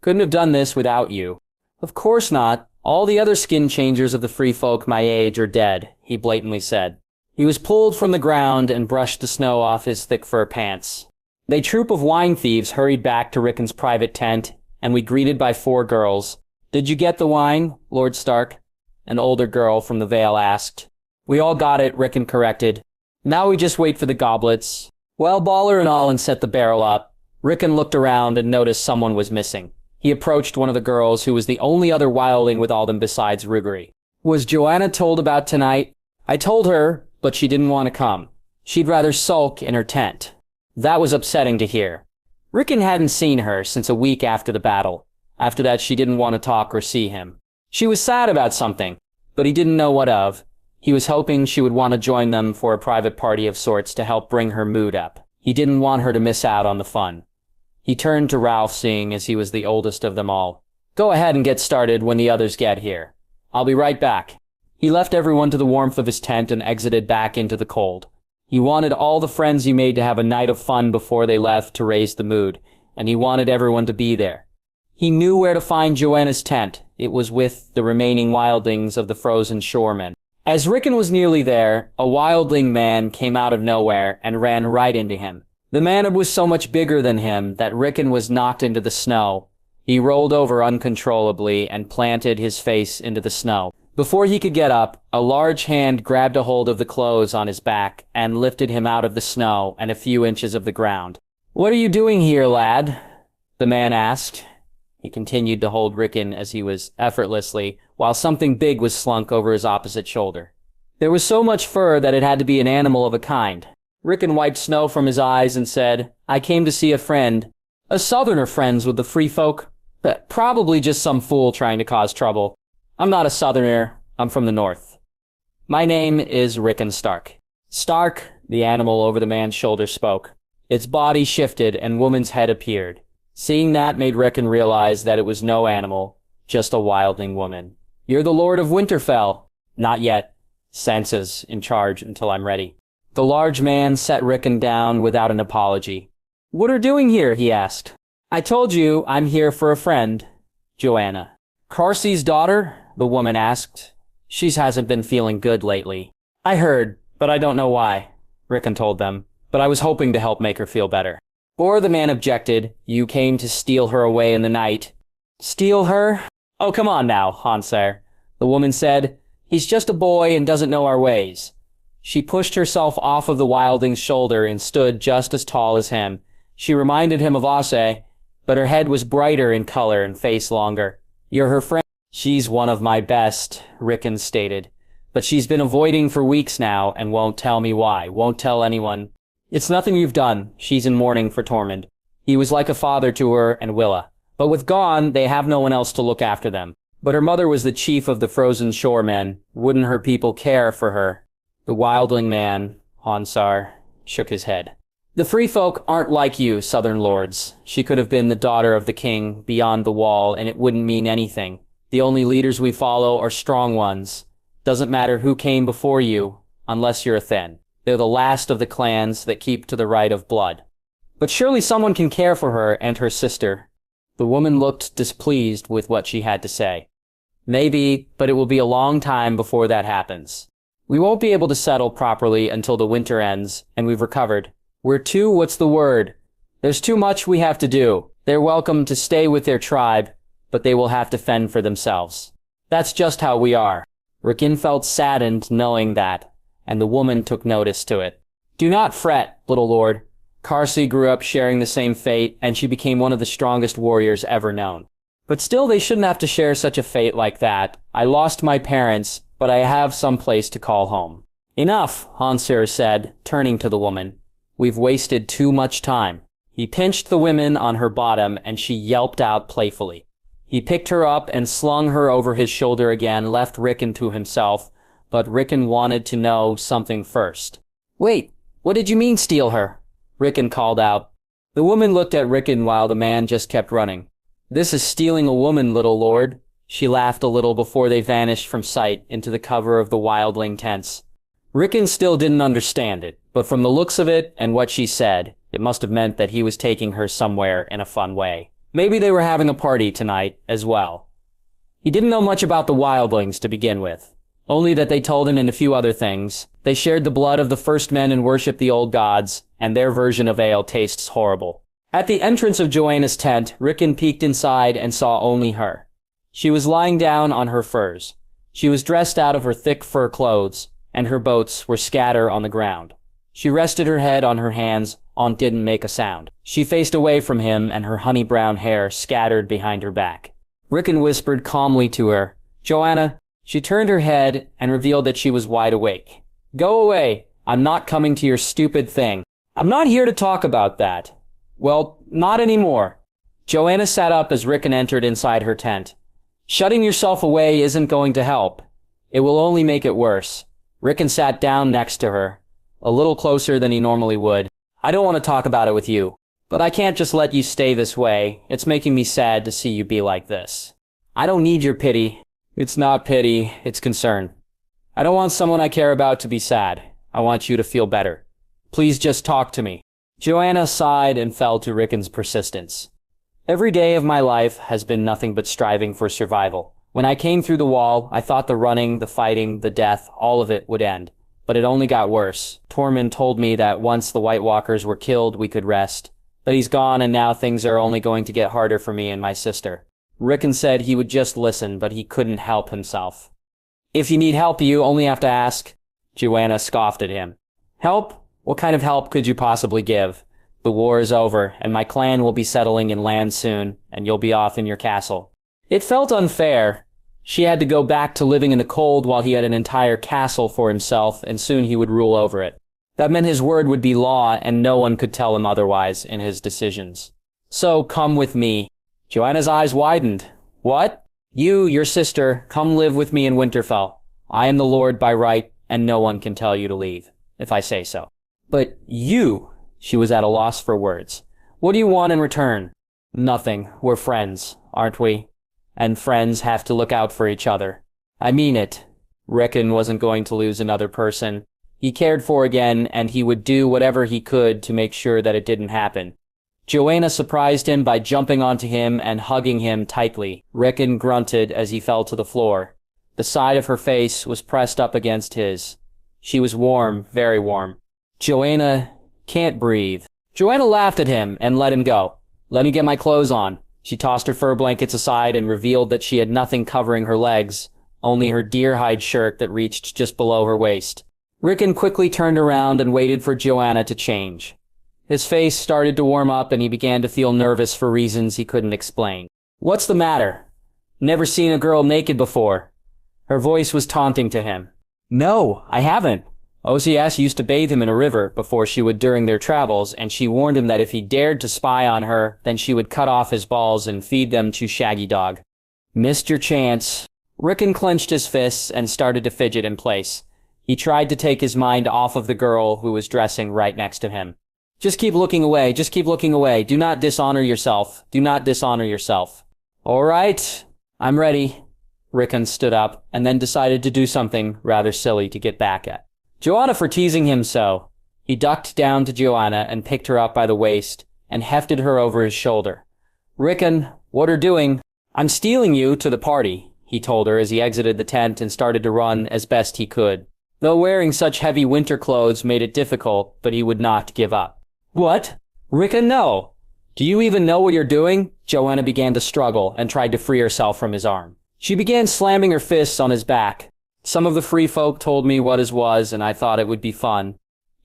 Speaker 1: "Couldn't have done this without you." "Of course not. All the other skin changers of the free folk my age are dead," he blatantly said. He was pulled from the ground and brushed the snow off his thick fur pants. A troop of wine thieves hurried back to Rickon's private tent, and we greeted by 4 girls. "Did you get the wine, Lord Stark?" an older girl from the Vale asked. "We all got it," Rickon corrected. "Now we just wait for the goblets." While Baller and Allen set the barrel up, Rickon looked around and noticed someone was missing. He approached one of the girls, who was the only other wildling with all them besides Ruggery. "Was Joanna told about tonight?" "I told her, but she didn't want to come. She'd rather sulk in her tent." That was upsetting to hear. Rickon hadn't seen her since a week after the battle. After that, she didn't want to talk or see him. She was sad about something, but he didn't know what of. He was hoping she would want to join them for a private party of sorts to help bring her mood up. He didn't want her to miss out on the fun. He turned to Ralph, seeing as he was the oldest of them all. "Go ahead and get started when the others get here. I'll be right back." He left everyone to the warmth of his tent and exited back into the cold. He wanted all the friends he made to have a night of fun before they left to raise the mood, and he wanted everyone to be there. He knew where to find Joanna's tent. It was with the remaining wildlings of the frozen shoremen. As Rickon was nearly there, a wildling man came out of nowhere and ran right into him. The man was so much bigger than him that Rickon was knocked into the snow. He rolled over uncontrollably and planted his face into the snow. Before he could get up, a large hand grabbed a hold of the clothes on his back and lifted him out of the snow and a few inches of the ground. "What are you doing here, lad?" the man asked. He continued to hold Rickon as he was effortlessly, while something big was slunk over his opposite shoulder. There was so much fur that it had to be an animal of a kind. Rickon wiped snow from his eyes and said, "I came to see a friend. A southerner friends with the free folk. Probably just some fool trying to cause trouble. I'm not a southerner. I'm from the north. My name is Rickon Stark." "Stark," the animal over the man's shoulder spoke. Its body shifted and woman's head appeared. Seeing that made Rickon realize that it was no animal, just a wildling woman. "You're the Lord of Winterfell." "Not yet. Sansa's in charge until I'm ready." The large man set Rickon down without an apology. "What are you doing here?" he asked. "I told you I'm here for a friend, Joanna." "Cersei's daughter?" the woman asked. "She hasn't been feeling good lately." "I heard, but I don't know why," Rickon told them. "But I was hoping to help make her feel better." Or the man objected, "You came to steal her away in the night." "Steal her? Oh, come on now, Hanser," the woman said. "He's just a boy and doesn't know our ways." She pushed herself off of the wildling's shoulder and stood just as tall as him. She reminded him of Usse, but her head was brighter in color and face longer. "You're her friend?" "She's one of my best," Rickon stated. "But she's been avoiding for weeks now and won't tell me why, won't tell anyone. It's nothing you've done. She's in mourning for Tormund. He was like a father to her and Willa. But with Gone, they have no one else to look after them. But her mother was the chief of the Frozen Shore Men. Wouldn't her people care for her?" The wildling man, Hansar, shook his head. "The free folk aren't like you, southern lords. She could have been the daughter of the king beyond the wall, and it wouldn't mean anything. The only leaders we follow are strong ones. Doesn't matter who came before you, unless you're a Thin. They're the last of the clans that keep to the right of blood." "But surely someone can care for her and her sister." The woman looked displeased with what she had to say. "Maybe, but it will be a long time before that happens. We won't be able to settle properly until the winter ends, and we've recovered. What's the word? There's too much we have to do. They're welcome to stay with their tribe, but they will have to fend for themselves. That's just how we are." Rickon felt saddened knowing that, and the woman took notice to it. "Do not fret, little lord. Cersei grew up sharing the same fate, and she became one of the strongest warriors ever known. But still, they shouldn't have to share such a fate like that. I lost my parents, but I have some place to call home." "Enough," Hansir said, turning to the woman. "We've wasted too much time." He pinched the woman on her bottom, and she yelped out playfully. He picked her up and slung her over his shoulder again, left Rickon to himself, but Rickon wanted to know something first. "Wait, what did you mean steal her?" Rickon called out. The woman looked at Rickon while the man just kept running. "This is stealing a woman, little lord." She laughed a little before they vanished from sight into the cover of the wildling tents. Rickon still didn't understand it, but from the looks of it and what she said, it must have meant that he was taking her somewhere in a fun way. Maybe they were having a party tonight as well. He didn't know much about the wildlings to begin with. Only that they told him and a few other things. They shared the blood of the first men and worshipped the old gods, and their version of ale tastes horrible. At the entrance of Joanna's tent, Rickon peeked inside and saw only her. She was lying down on her furs. She was dressed out of her thick fur clothes, and her boats were scattered on the ground. She rested her head on her hands and didn't make a sound. She faced away from him, and her honey-brown hair scattered behind her back. Rickon whispered calmly to her, "Joanna." She turned her head and revealed that she was wide awake. "Go away. I'm not coming to your stupid thing." "I'm not here to talk about that." "Well, not anymore." Joanna sat up as Rickon entered inside her tent. "Shutting yourself away isn't going to help. It will only make it worse." Rickon sat down next to her, a little closer than he normally would. "I don't want to talk about it with you, but I can't just let you stay this way. It's making me sad to see you be like this. I don't need your pity." "It's not pity, it's concern. I don't want someone I care about to be sad. I want you to feel better. Please just talk to me." Joanna sighed and fell to Rickon's persistence. "Every day of my life has been nothing but striving for survival. When I came through the wall, I thought the running, the fighting, the death, all of it would end. But it only got worse. Tormund told me that once the White Walkers were killed, we could rest. But he's gone, and now things are only going to get harder for me and my sister." Rickon said he would just listen, but he couldn't help himself. "If you need help, you only have to ask." Joanna scoffed at him. "Help? What kind of help could you possibly give? The war is over, and my clan will be settling in land soon, and you'll be off in your castle. It felt unfair. She had to go back to living in the cold while he had an entire castle for himself, and soon he would rule over it. That meant his word would be law, and no one could tell him otherwise in his decisions. So, come with me. Joanna's eyes widened. What? You, your sister, come live with me in Winterfell. I am the Lord by right, and no one can tell you to leave, if I say so. But you... She was at a loss for words. What do you want in return? Nothing. We're friends, aren't we? And friends have to look out for each other. I mean it. Rickon wasn't going to lose another person he cared for again, and he would do whatever he could to make sure that it didn't happen. Joanna surprised him by jumping onto him and hugging him tightly. Rickon grunted as he fell to the floor. The side of her face was pressed up against his. She was warm, very warm. Joanna can't breathe. Joanna laughed at him and let him go. Let me get my clothes on. She tossed her fur blankets aside and revealed that she had nothing covering her legs, only her deer-hide shirt that reached just below her waist. Rickon quickly turned around and waited for Joanna to change. His face started to warm up and he began to feel nervous for reasons he couldn't explain. What's the matter? Never seen a girl naked before. Her voice was taunting to him. No, I haven't. OCS used to bathe him in a river before she would during their travels, and she warned him that if he dared to spy on her, then she would cut off his balls and feed them to Shaggy Dog. Missed your chance. Rickon clenched his fists and started to fidget in place. He tried to take his mind off of the girl who was dressing right next to him. Just keep looking away, just keep looking away. Do not dishonor yourself. Do not dishonor yourself. All right, I'm ready. Rickon stood up and then decided to do something rather silly to get back at Joanna for teasing him so. He ducked down to Joanna and picked her up by the waist and hefted her over his shoulder. Rickon, what are doing? I'm stealing you to the party, he told her as he exited the tent and started to run as best he could. Though wearing such heavy winter clothes made it difficult, but he would not give up. What? Rickon, no. Do you even know what you're doing? Joanna began to struggle and tried to free herself from his arm. She began slamming her fists on his back. Some of the free folk told me what his was, and I thought it would be fun.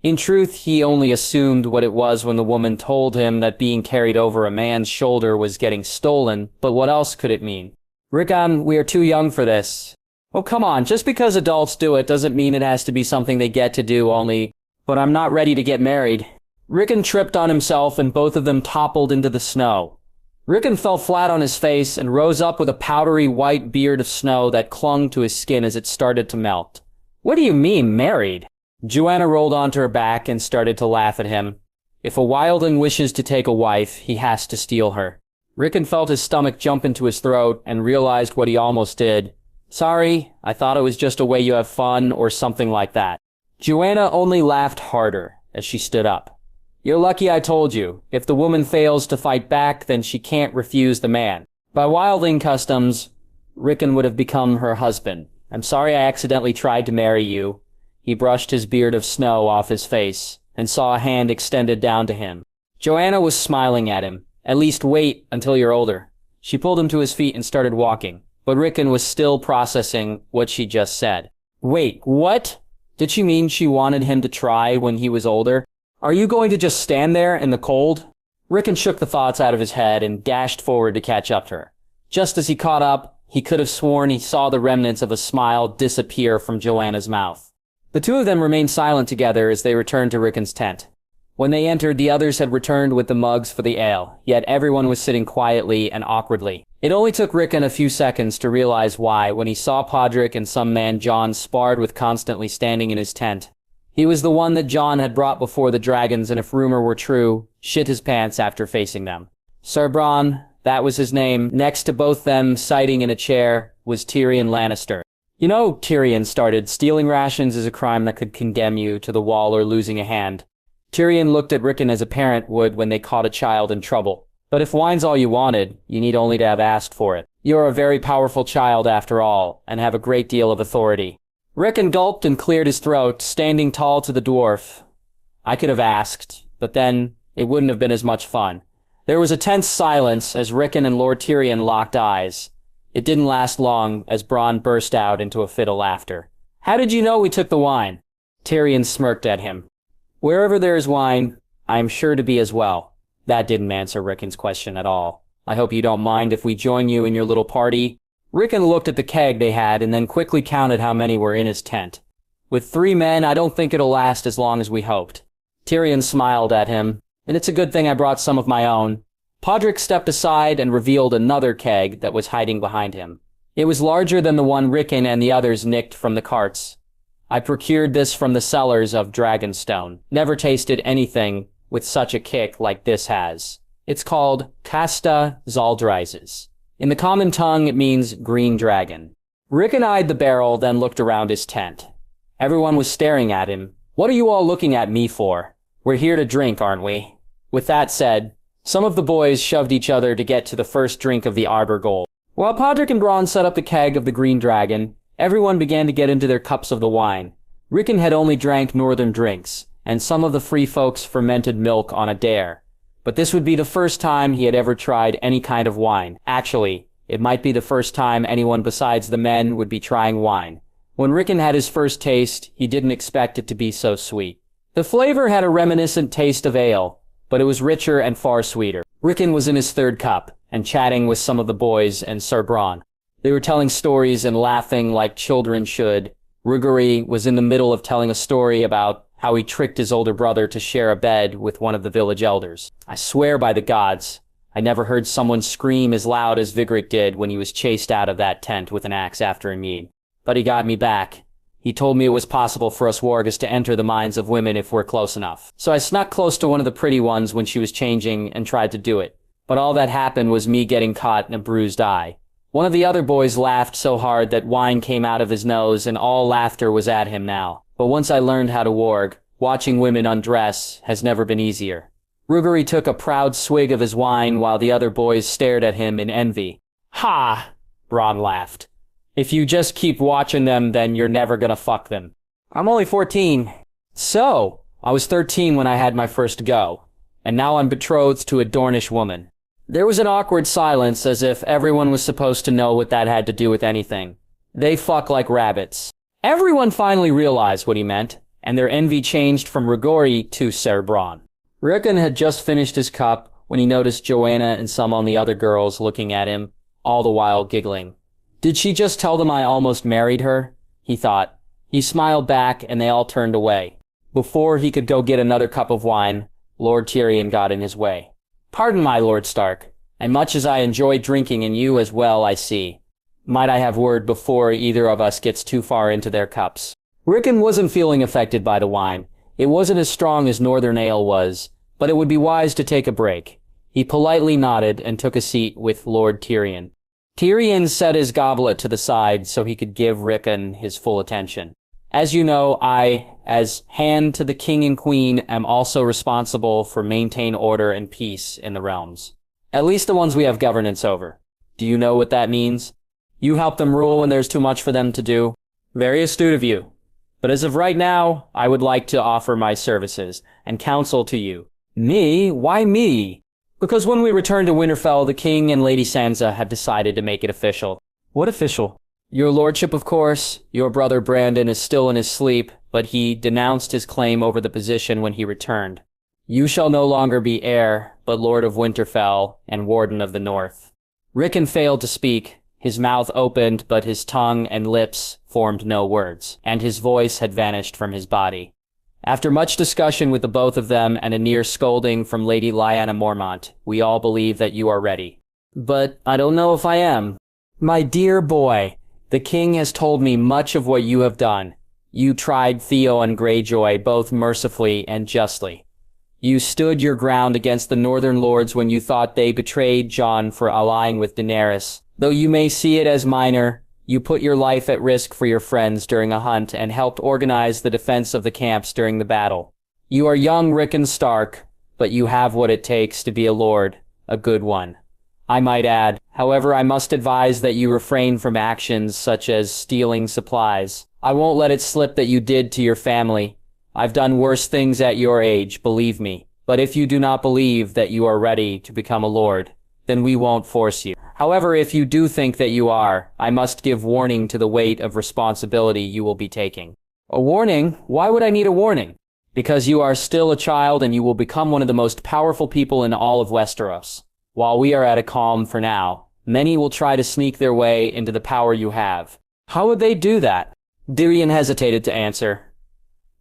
Speaker 1: In truth, he only assumed what it was when the woman told him that being carried over a man's shoulder was getting stolen, but what else could it mean? Rickon, we are too young for this. Oh, come on, just because adults do it doesn't mean it has to be something they get to do only. But I'm not ready to get married. Rickon tripped on himself and both of them toppled into the snow. Rickon fell flat on his face and rose up with a powdery white beard of snow that clung to his skin as it started to melt. What do you mean, married? Joanna rolled onto her back and started to laugh at him. If a wildling wishes to take a wife, he has to steal her. Rickon felt his stomach jump into his throat and realized what he almost did. Sorry, I thought it was just a way you have fun or something like that. Joanna only laughed harder as she stood up. You're lucky I told you. If the woman fails to fight back, then she can't refuse the man. By wildling customs, Rickon would have become her husband. I'm sorry I accidentally tried to marry you. He brushed his beard of snow off his face and saw a hand extended down to him. Joanna was smiling at him. At least wait until you're older. She pulled him to his feet and started walking, but Rickon was still processing what she just said. Wait, what? Did she mean she wanted him to try when he was older? Are you going to just stand there in the cold? Rickon shook the thoughts out of his head and dashed forward to catch up to her. Just as he caught up, he could have sworn he saw the remnants of a smile disappear from Joanna's mouth. The two of them remained silent together as they returned to Rickon's tent. When they entered, the others had returned with the mugs for the ale, yet everyone was sitting quietly and awkwardly. It only took Rickon a few seconds to realize why when he saw Podrick and some man Jon sparred with constantly standing in his tent. He was the one that Jon had brought before the dragons and if rumor were true, shit his pants after facing them. Sir Bran, that was his name. Next to both them, sighting in a chair, was Tyrion Lannister. You know, Tyrion started, stealing rations is a crime that could condemn you to the wall or losing a hand. Tyrion looked at Rickon as a parent would when they caught a child in trouble. But if wine's all you wanted, you need only to have asked for it. You're a very powerful child after all, and have a great deal of authority. Rickon gulped and cleared his throat, standing tall to the dwarf. I could have asked, but then it wouldn't have been as much fun. There was a tense silence as Rickon and Lord Tyrion locked eyes. It didn't last long as Bran burst out into a fit of laughter. How did you know we took the wine? Tyrion smirked at him. Wherever there is wine, I'm sure to be as well. That didn't answer Rickon's question at all. I hope you don't mind if we join you in your little party. Rickon looked at the keg they had and then quickly counted how many were in his tent. With 3 men, I don't think it'll last as long as we hoped. Tyrion smiled at him, and it's a good thing I brought some of my own. Podrick stepped aside and revealed another keg that was hiding behind him. It was larger than the one Rickon and the others nicked from the carts. I procured this from the cellars of Dragonstone. Never tasted anything with such a kick like this has. It's called Casta Zaldrises. In the common tongue, it means green dragon. Rickon eyed the barrel, then looked around his tent. Everyone was staring at him. What are you all looking at me for? We're here to drink, aren't we? With that said, some of the boys shoved each other to get to the first drink of the Arbor Gold. While Podrick and Bran set up the keg of the green dragon, everyone began to get into their cups of the wine. Rickon had only drank northern drinks, and some of the free folks fermented milk on a dare. But this would be the first time he had ever tried any kind of wine. Actually, it might be the first time anyone besides the men would be trying wine. When Rickon had his first taste, he didn't expect it to be so sweet. The flavor had a reminiscent taste of ale, but it was richer and far sweeter. Rickon was in his 3rd cup, and chatting with some of the boys and Sir Bran. They were telling stories and laughing like children should. Ruggeri was in the middle of telling a story about how he tricked his older brother to share a bed with one of the village elders. I swear by the gods, I never heard someone scream as loud as Vigric did when he was chased out of that tent with an axe after a mead. But he got me back. He told me it was possible for us wargers to enter the minds of women if we're close enough. So I snuck close to one of the pretty ones when she was changing and tried to do it. But all that happened was me getting caught in a bruised eye. One of the other boys laughed so hard that wine came out of his nose and all laughter was at him now. But once I learned how to warg, watching women undress has never been easier. Ruggeri took a proud swig of his wine while the other boys stared at him in envy. Ha! Bran laughed. If you just keep watching them, then you're never gonna fuck them. I'm only 14. So, I was 13 when I had my first go, and now I'm betrothed to a Dornish woman. There was an awkward silence as if everyone was supposed to know what that had to do with anything. They fuck like rabbits. Everyone finally realized what he meant, and their envy changed from Ruggeri to Ser Bran. Rickon had just finished his cup when he noticed Joanna and some on the other girls looking at him, all the while giggling. Did she just tell them I almost married her? He thought. He smiled back and they all turned away. Before he could go get another cup of wine, Lord Tyrion got in his way. Pardon, my Lord Stark, and much as I enjoy drinking and you as well, I see. Might I have word before either of us gets too far into their cups? Rickon wasn't feeling affected by the wine. It wasn't as strong as Northern Ale was, but it would be wise to take a break. He politely nodded and took a seat with Lord Tyrion. Tyrion set his goblet to the side so he could give Rickon his full attention. As you know, I, as hand to the king and queen, am also responsible for maintain order and peace in the realms. At least the ones we have governance over. Do you know what that means? You help them rule when there's too much for them to do. Very astute of you. But as of right now, I would like to offer my services and counsel to you. Me? Why me? Because when we return to Winterfell, the king and Lady Sansa have decided to make it official. What official? Your lordship, of course. Your brother Brandon is still in his sleep, but he denounced his claim over the position when he returned. You shall no longer be heir, but Lord of Winterfell and Warden of the North. Rickon failed to speak. His mouth opened, but his tongue and lips formed no words, and his voice had vanished from his body. After much discussion with the both of them and a near scolding from Lady Lyanna Mormont, we all believe that you are ready. But I don't know if I am. My dear boy, the king has told me much of what you have done. You tried Theo and Greyjoy both mercifully and justly. You stood your ground against the Northern Lords when you thought they betrayed Jon for allying with Daenerys. Though you may see it as minor, you put your life at risk for your friends during a hunt and helped organize the defense of the camps during the battle. You are young Rickon Stark, but you have what it takes to be a lord, a good one. I might add, however, I must advise that you refrain from actions such as stealing supplies. I won't let it slip that you did to your family. I've done worse things at your age, believe me. But if you do not believe that you are ready to become a lord, then we won't force you. However, if you do think that you are, I must give warning to the weight of responsibility you will be taking. A warning? Why would I need a warning? Because you are still a child and you will become one of the most powerful people in all of Westeros. While we are at a calm for now, many will try to sneak their way into the power you have. How would they do that? Tyrion hesitated to answer.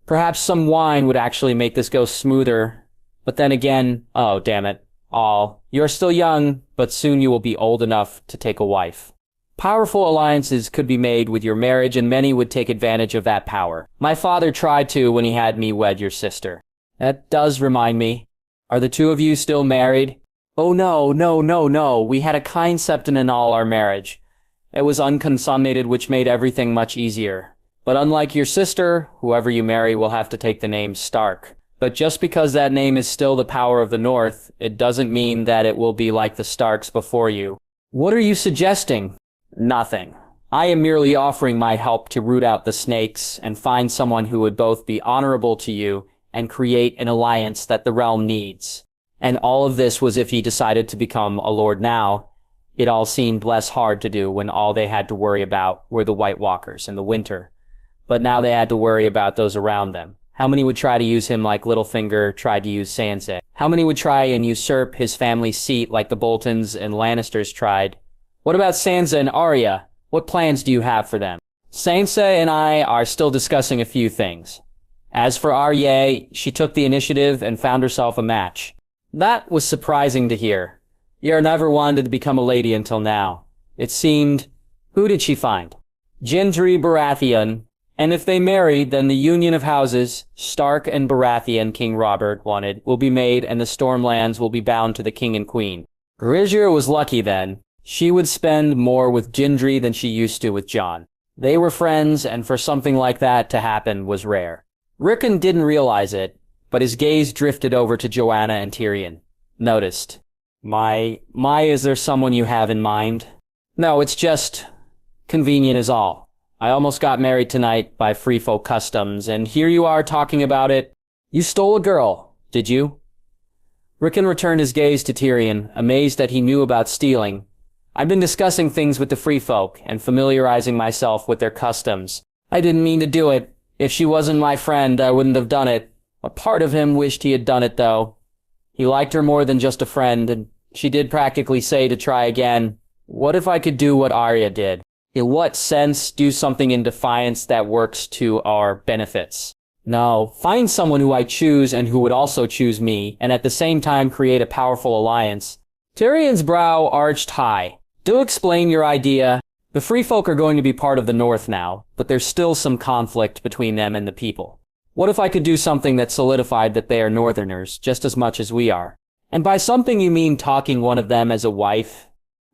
Speaker 1: Perhaps some wine would actually make this go smoother. But then again, oh damn it, all. You are still young, but soon you will be old enough to take a wife. Powerful alliances could be made with your marriage, and many would take advantage of that power. My father tried to when he had me wed your sister. That does remind me. Are the two of you still married? Oh no. We had a kind septon in all our marriage. It was unconsummated, which made everything much easier. But unlike your sister, whoever you marry will have to take the name Stark. But just because that name is still the power of the North, it doesn't mean that it will be like the Starks before you. What are you suggesting? Nothing. I am merely offering my help to root out the snakes and find someone who would both be honorable to you and create an alliance that the realm needs. And all of this was if he decided to become a lord now. It all seemed less hard to do when all they had to worry about were the White Walkers in the winter. But now they had to worry about those around them. How many would try to use him like Littlefinger tried to use Cersei? How many would try and usurp his family's seat like the Boltons and Lannisters tried? What about Sansa and Arya? What plans do you have for them? Cersei and I are still discussing a few things. As for Arya, she took the initiative and found herself a match. That was surprising to hear. Yer never wanted to become a lady until now. It seemed... Who did she find? Gendry Baratheon. And if they marry, then the union of houses, Stark and Baratheon King Robert wanted, will be made and the Stormlands will be bound to the king and queen. Rizia was lucky then. She would spend more with Gendry than she used to with Jon. They were friends, and for something like that to happen was rare. Rickon didn't realize it, but his gaze drifted over to Joanna and Tyrion. Noticed. Is there someone you have in mind? No, it's just... convenient is all. I almost got married tonight by free folk customs, and here you are talking about it. You stole a girl, did you? Rickon returned his gaze to Tyrion, amazed that he knew about stealing. I've been discussing things with the free folk, and familiarizing myself with their customs. I didn't mean to do it. If she wasn't my friend, I wouldn't have done it. A part of him wished he had done it, though. He liked her more than just a friend, and she did practically say to try again. What if I could do what Arya did? In what sense do something in defiance that works to our benefits? No, find someone who I choose and who would also choose me, and at the same time create a powerful alliance. Tyrion's brow arched high. Do explain your idea. The free folk are going to be part of the North now, but there's still some conflict between them and the people. What if I could do something that solidified that they are Northerners, just as much as we are? And by something you mean talking one of them as a wife?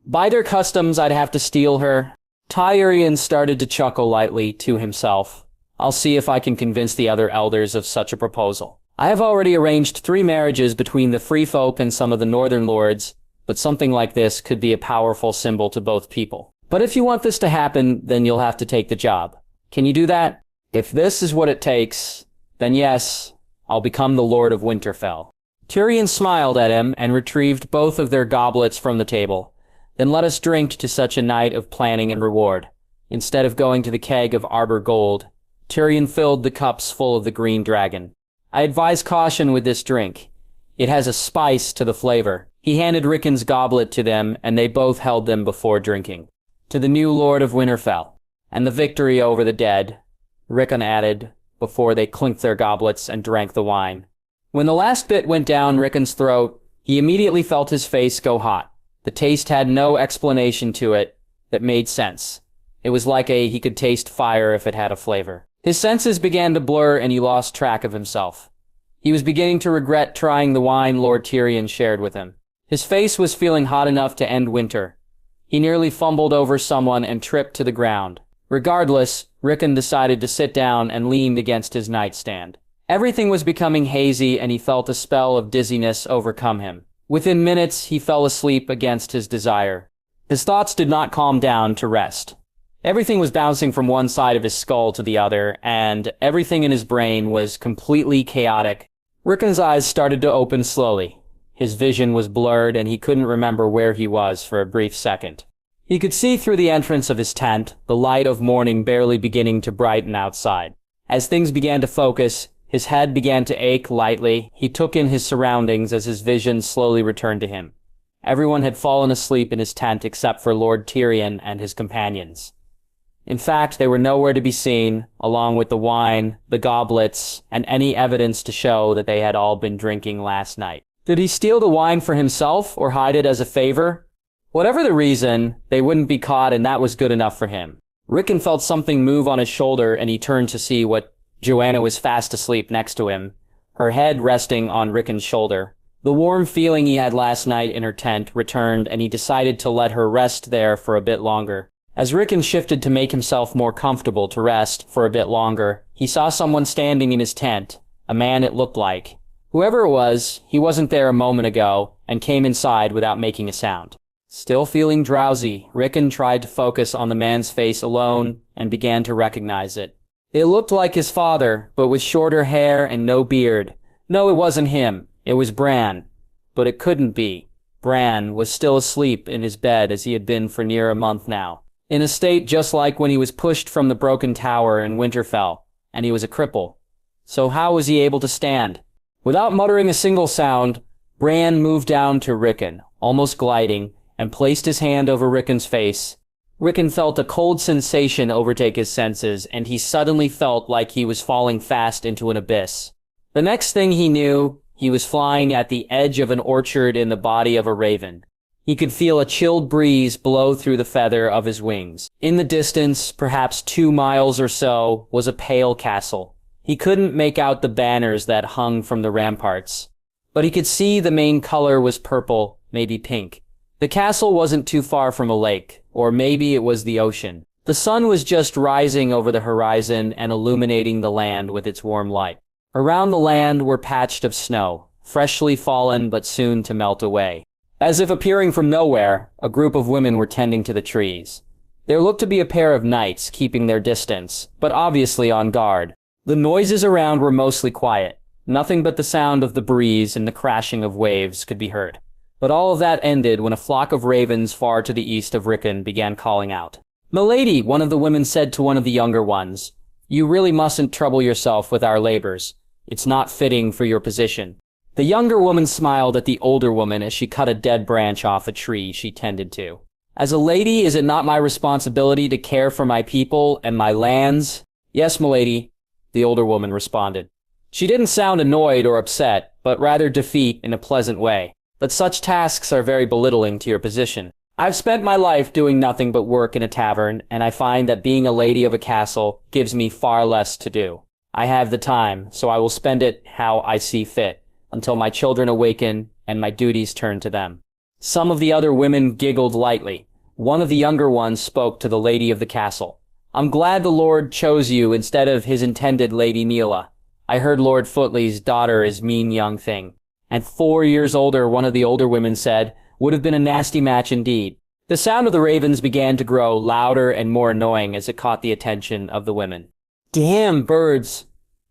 Speaker 1: By their customs, I'd have to steal her. Tyrion started to chuckle lightly to himself. I'll see if I can convince the other elders of such a proposal. I have already arranged 3 marriages between the free folk and some of the northern lords, but something like this could be a powerful symbol to both people. But if you want this to happen, then you'll have to take the job. Can you do that? If this is what it takes, then yes, I'll become the Lord of Winterfell. Tyrion smiled at him and retrieved both of their goblets from the table. Then let us drink to such a night of planning and reward. Instead of going to the keg of Arbor Gold, Tyrion filled the cups full of the green dragon. I advise caution with this drink. It has a spice to the flavor. He handed Rickon's goblet to them, and they both held them before drinking. To the new Lord of Winterfell, and the victory over the dead, Rickon added, before they clinked their goblets and drank the wine. When the last bit went down Rickon's throat, he immediately felt his face go hot. The taste had no explanation to it that made sense. It was like he could taste fire if it had a flavor. His senses began to blur and he lost track of himself. He was beginning to regret trying the wine Lord Tyrion shared with him. His face was feeling hot enough to end winter. He nearly fumbled over someone and tripped to the ground. Regardless, Rickon decided to sit down and leaned against his nightstand. Everything was becoming hazy and he felt a spell of dizziness overcome him. Within minutes, he fell asleep against his desire. His thoughts did not calm down to rest. Everything was bouncing from one side of his skull to the other, and everything in his brain was completely chaotic. Rickon's eyes started to open slowly. His vision was blurred, and he couldn't remember where he was for a brief second. He could see through the entrance of his tent, the light of morning barely beginning to brighten outside. As things began to focus, His head began to ache lightly. He took in his surroundings as his vision slowly returned to him. Everyone had fallen asleep in his tent except for Lord Tyrion and his companions. In fact, they were nowhere to be seen, along with the wine, the goblets, and any evidence to show that they had all been drinking last night. Did he steal the wine for himself or hide it as a favor? Whatever the reason, they wouldn't be caught, and that was good enough for him. Rickon felt something move on his shoulder, and he turned to see what Joanna was fast asleep next to him, her head resting on Rickon's shoulder. The warm feeling he had last night in her tent returned, and he decided to let her rest there for a bit longer. As Rickon shifted to make himself more comfortable to rest for a bit longer, he saw someone standing in his tent, a man it looked like. Whoever it was, he wasn't there a moment ago, and came inside without making a sound. Still feeling drowsy, Rickon tried to focus on the man's face alone, and began to recognize it. It looked like his father, but with shorter hair and no beard. No, it wasn't him. It was Bran. But it couldn't be. Bran was still asleep in his bed as he had been for near a month now, in a state just like when he was pushed from the broken tower in Winterfell, and he was a cripple. So how was he able to stand? Without muttering a single sound, Bran moved down to Rickon, almost gliding, and placed his hand over Rickon's face. Rickon felt a cold sensation overtake his senses, and he suddenly felt like he was falling fast into an abyss. The next thing he knew, he was flying at the edge of an orchard in the body of a raven. He could feel a chilled breeze blow through the feather of his wings. In the distance, perhaps 2 miles or so, was a pale castle. He couldn't make out the banners that hung from the ramparts, but he could see the main color was purple, maybe pink. The castle wasn't too far from a lake, or maybe it was the ocean. The sun was just rising over the horizon and illuminating the land with its warm light. Around the land were patched of snow, freshly fallen but soon to melt away. As if appearing from nowhere, a group of women were tending to the trees. There looked to be a pair of knights keeping their distance, but obviously on guard. The noises around were mostly quiet. Nothing but the sound of the breeze and the crashing of waves could be heard. But all of that ended when a flock of ravens far to the east of Rickon began calling out. "Milady," one of the women said to one of the younger ones, "you really mustn't trouble yourself with our labors. It's not fitting for your position." The younger woman smiled at the older woman as she cut a dead branch off a tree she tended to. "As a lady, is it not my responsibility to care for my people and my lands?" "Yes, milady," the older woman responded. She didn't sound annoyed or upset, but rather defeat in a pleasant way. "But such tasks are very belittling to your position. I've spent my life doing nothing but work in a tavern, and I find that being a lady of a castle gives me far less to do. I have the time, so I will spend it how I see fit, until my children awaken and my duties turn to them." Some of the other women giggled lightly. One of the younger ones spoke to the lady of the castle. "I'm glad the Lord chose you instead of his intended Lady Neela. I heard Lord Footley's daughter is mean young thing." "And 4 years older," one of the older women said, "would have been a nasty match indeed." The sound of the ravens began to grow louder and more annoying as it caught the attention of the women. "Damn birds!"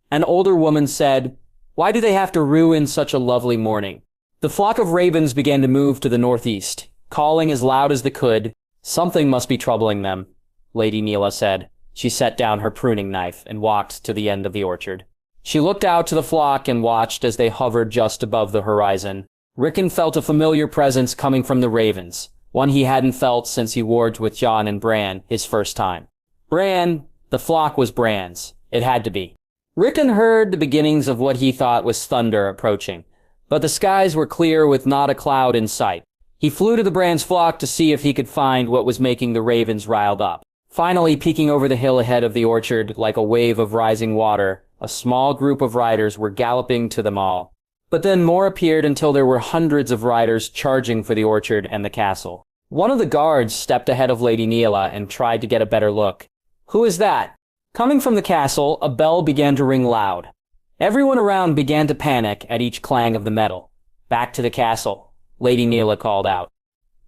Speaker 1: An older woman said, "Why do they have to ruin such a lovely morning?" The flock of ravens began to move to the northeast, calling as loud as they could. "Something must be troubling them," Lady Neela said. She set down her pruning knife and walked to the end of the orchard. She looked out to the flock and watched as they hovered just above the horizon. Rickon felt a familiar presence coming from the ravens, one he hadn't felt since he warred with Jon and Bran his first time. Bran, the flock was Bran's. It had to be. Rickon heard the beginnings of what he thought was thunder approaching, but the skies were clear with not a cloud in sight. He flew to the Bran's flock to see if he could find what was making the ravens riled up. Finally, peeking over the hill ahead of the orchard like a wave of rising water, a small group of riders were galloping to them all. But then more appeared until there were hundreds of riders charging for the orchard and the castle. One of the guards stepped ahead of Lady Neela and tried to get a better look. "Who is that?" Coming from the castle, a bell began to ring loud. Everyone around began to panic at each clang of the metal. "Back to the castle," Lady Neela called out.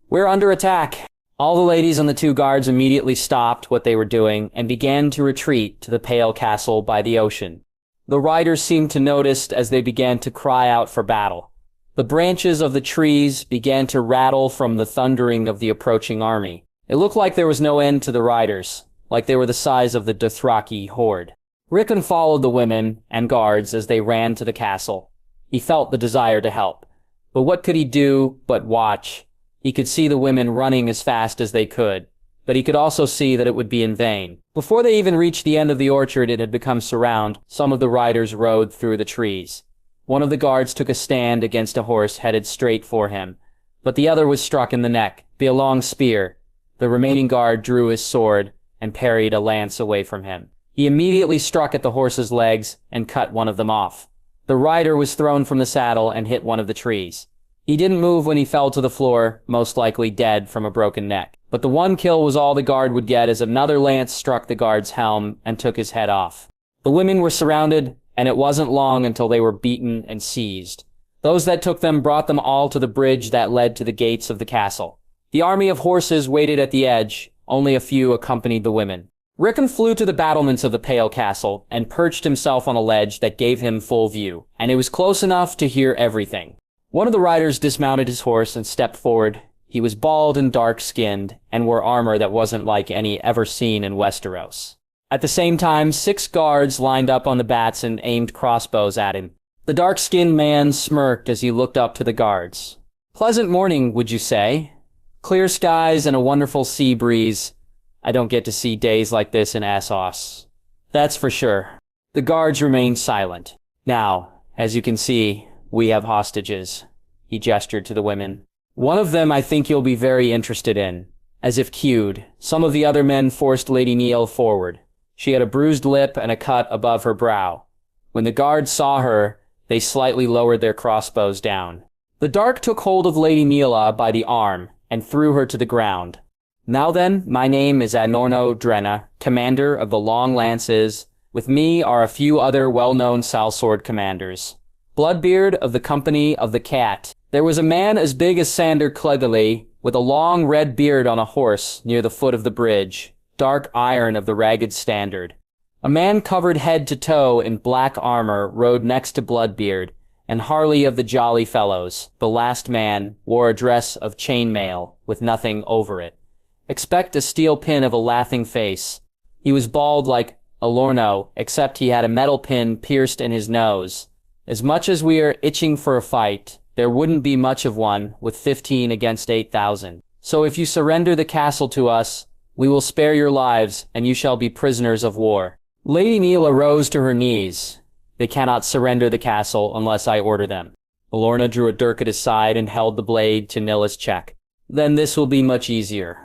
Speaker 1: "We're under attack." All the ladies and the 2 guards immediately stopped what they were doing and began to retreat to the pale castle by the ocean. The riders seemed to notice as they began to cry out for battle. The branches of the trees began to rattle from the thundering of the approaching army. It looked like there was no end to the riders, like they were the size of the Dothraki horde. Rickon followed the women and guards as they ran to the castle. He felt the desire to help. But what could he do but watch? He could see the women running as fast as they could, but he could also see that it would be in vain. Before they even reached the end of the orchard it had become surround, some of the riders rode through the trees. One of the guards took a stand against a horse headed straight for him, but the other was struck in the neck by a long spear. The remaining guard drew his sword and parried a lance away from him. He immediately struck at the horse's legs and cut one of them off. The rider was thrown from the saddle and hit one of the trees. He didn't move when he fell to the floor, most likely dead from a broken neck. But the one kill was all the guard would get as another lance struck the guard's helm and took his head off. The women were surrounded, and it wasn't long until they were beaten and seized. Those that took them brought them all to the bridge that led to the gates of the castle. The army of horses waited at the edge. Only a few accompanied the women. Rickon flew to the battlements of the Pale Castle and perched himself on a ledge that gave him full view, and it was close enough to hear everything. One of the riders dismounted his horse and stepped forward. He was bald and dark-skinned, and wore armor that wasn't like any ever seen in Westeros. At the same time, 6 guards lined up on the bats and aimed crossbows at him. The dark-skinned man smirked as he looked up to the guards. "Pleasant morning, would you say? Clear skies and a wonderful sea breeze. I don't get to see days like this in Essos. That's for sure." The guards remained silent. "Now, as you can see, we have hostages." He gestured to the women. "One of them I think you'll be very interested in." As if cued, some of the other men forced Lady Neil forward. She had a bruised lip and a cut above her brow. When the guards saw her, they slightly lowered their crossbows down. The Dark took hold of Lady Neila by the arm and threw her to the ground. "Now then, my name is Anorno Drenna, commander of the Long Lances. With me are a few other well-known Salsword commanders. Bloodbeard of the Company of the Cat." There was a man as big as Sandor Clegane, with a long red beard on a horse near the foot of the bridge, dark iron of the Ragged Standard. A man covered head to toe in black armor rode next to Bloodbeard, and Harley of the Jolly Fellows, the last man, wore a dress of chainmail with nothing over it. Expect a steel pin of a laughing face. He was bald like Alorno, except he had a metal pin pierced in his nose. As much as we are itching for a fight, there wouldn't be much of one with 15 against 8,000. So if you surrender the castle to us, we will spare your lives, and you shall be prisoners of war. Lady Neila rose to her knees. "They cannot surrender the castle unless I order them." Alorna drew a dirk at his side and held the blade to Nilla's cheek. "Then this will be much easier.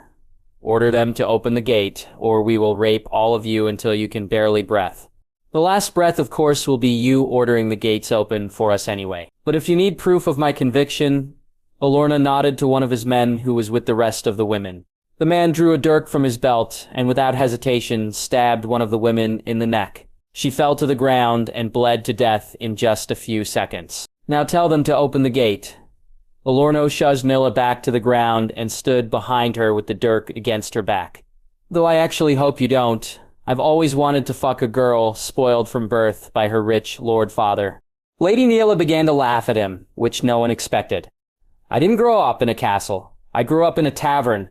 Speaker 1: Order them to open the gate, or we will rape all of you until you can barely breath. The last breath, of course, will be you ordering the gates open for us anyway. But if you need proof of my conviction..." Alorna nodded to one of his men who was with the rest of the women. The man drew a dirk from his belt and without hesitation stabbed one of the women in the neck. She fell to the ground and bled to death in just a few seconds. "Now tell them to open the gate." Alorno shoved Nilla back to the ground and stood behind her with the dirk against her back. "Though I actually hope you don't. I've always wanted to fuck a girl spoiled from birth by her rich lord father." Lady Neila began to laugh at him, which no one expected. "I didn't grow up in a castle. I grew up in a tavern.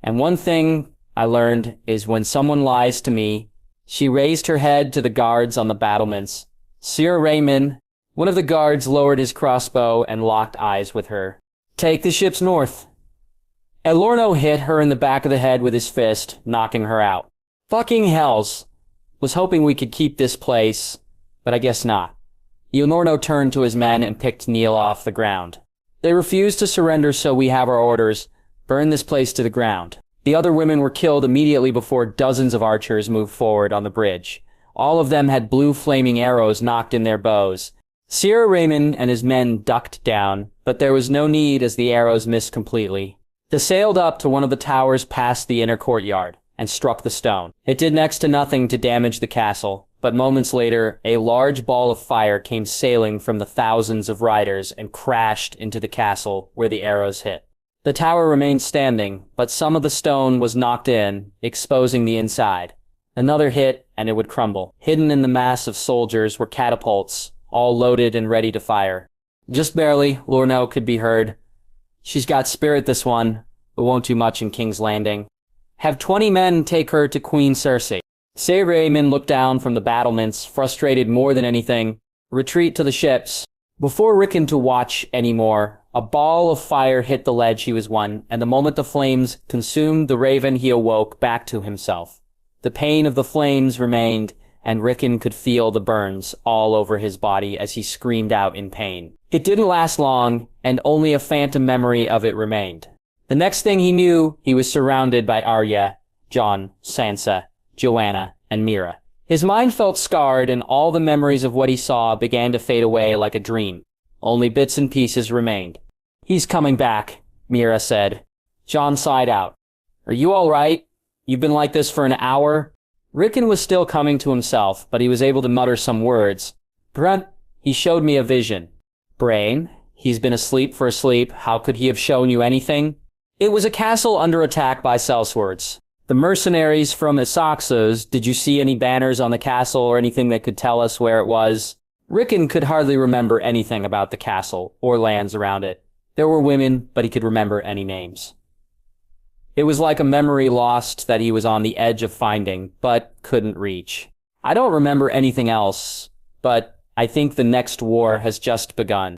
Speaker 1: And one thing I learned is when someone lies to me..." She raised her head to the guards on the battlements. "Sir Raymond..." One of the guards lowered his crossbow and locked eyes with her. "Take the ships north." Alorno hit her in the back of the head with his fist, knocking her out. "Fucking hells. Was hoping we could keep this place, but I guess not." Alorno turned to his men and picked Neil off the ground. "They refused to surrender, so we have our orders. Burn this place to the ground." The other women were killed immediately before dozens of archers moved forward on the bridge. All of them had blue flaming arrows knocked in their bows. Sir Raymond and his men ducked down, but there was no need as the arrows missed completely. They sailed up to one of the towers past the inner courtyard and struck the stone. It did next to nothing to damage the castle, but moments later, a large ball of fire came sailing from the thousands of riders and crashed into the castle where the arrows hit. The tower remained standing, but some of the stone was knocked in, exposing the inside. Another hit, and it would crumble. Hidden in the mass of soldiers were catapults, all loaded and ready to fire. Just barely, Lorno could be heard. "She's got spirit, this one, but won't do much in King's Landing. Have 20 men take her to Queen Cersei." Maester Aemon looked down from the battlements, frustrated more than anything. Retreat to the ships. Before Rickon to watch anymore, a ball of fire hit the ledge he was on, and the moment the flames consumed the raven, he awoke back to himself. The pain of the flames remained, and Rickon could feel the burns all over his body as he screamed out in pain. It didn't last long, and only a phantom memory of it remained. The next thing he knew, he was surrounded by Arya, Jon, Sansa, Joanna, and Meera. His mind felt scarred, and all the memories of what he saw began to fade away like a dream. Only bits and pieces remained. "He's coming back," Meera said. Jon sighed out. "Are you all right? You've been like this for an hour?" Rickon was still coming to himself, but he was able to mutter some words. "Bran, he showed me a vision." "Brain? He's been asleep for a sleep. How could he have shown you anything?" "It was a castle under attack by sellswords. The mercenaries from Essoxos. Did you see any banners on the castle or anything that could tell us where it was?" Rickon could hardly remember anything about the castle or lands around it. There were women, but he could remember any names. It was like a memory lost that he was on the edge of finding, but couldn't reach. "I don't remember anything else, but I think the next war has just begun."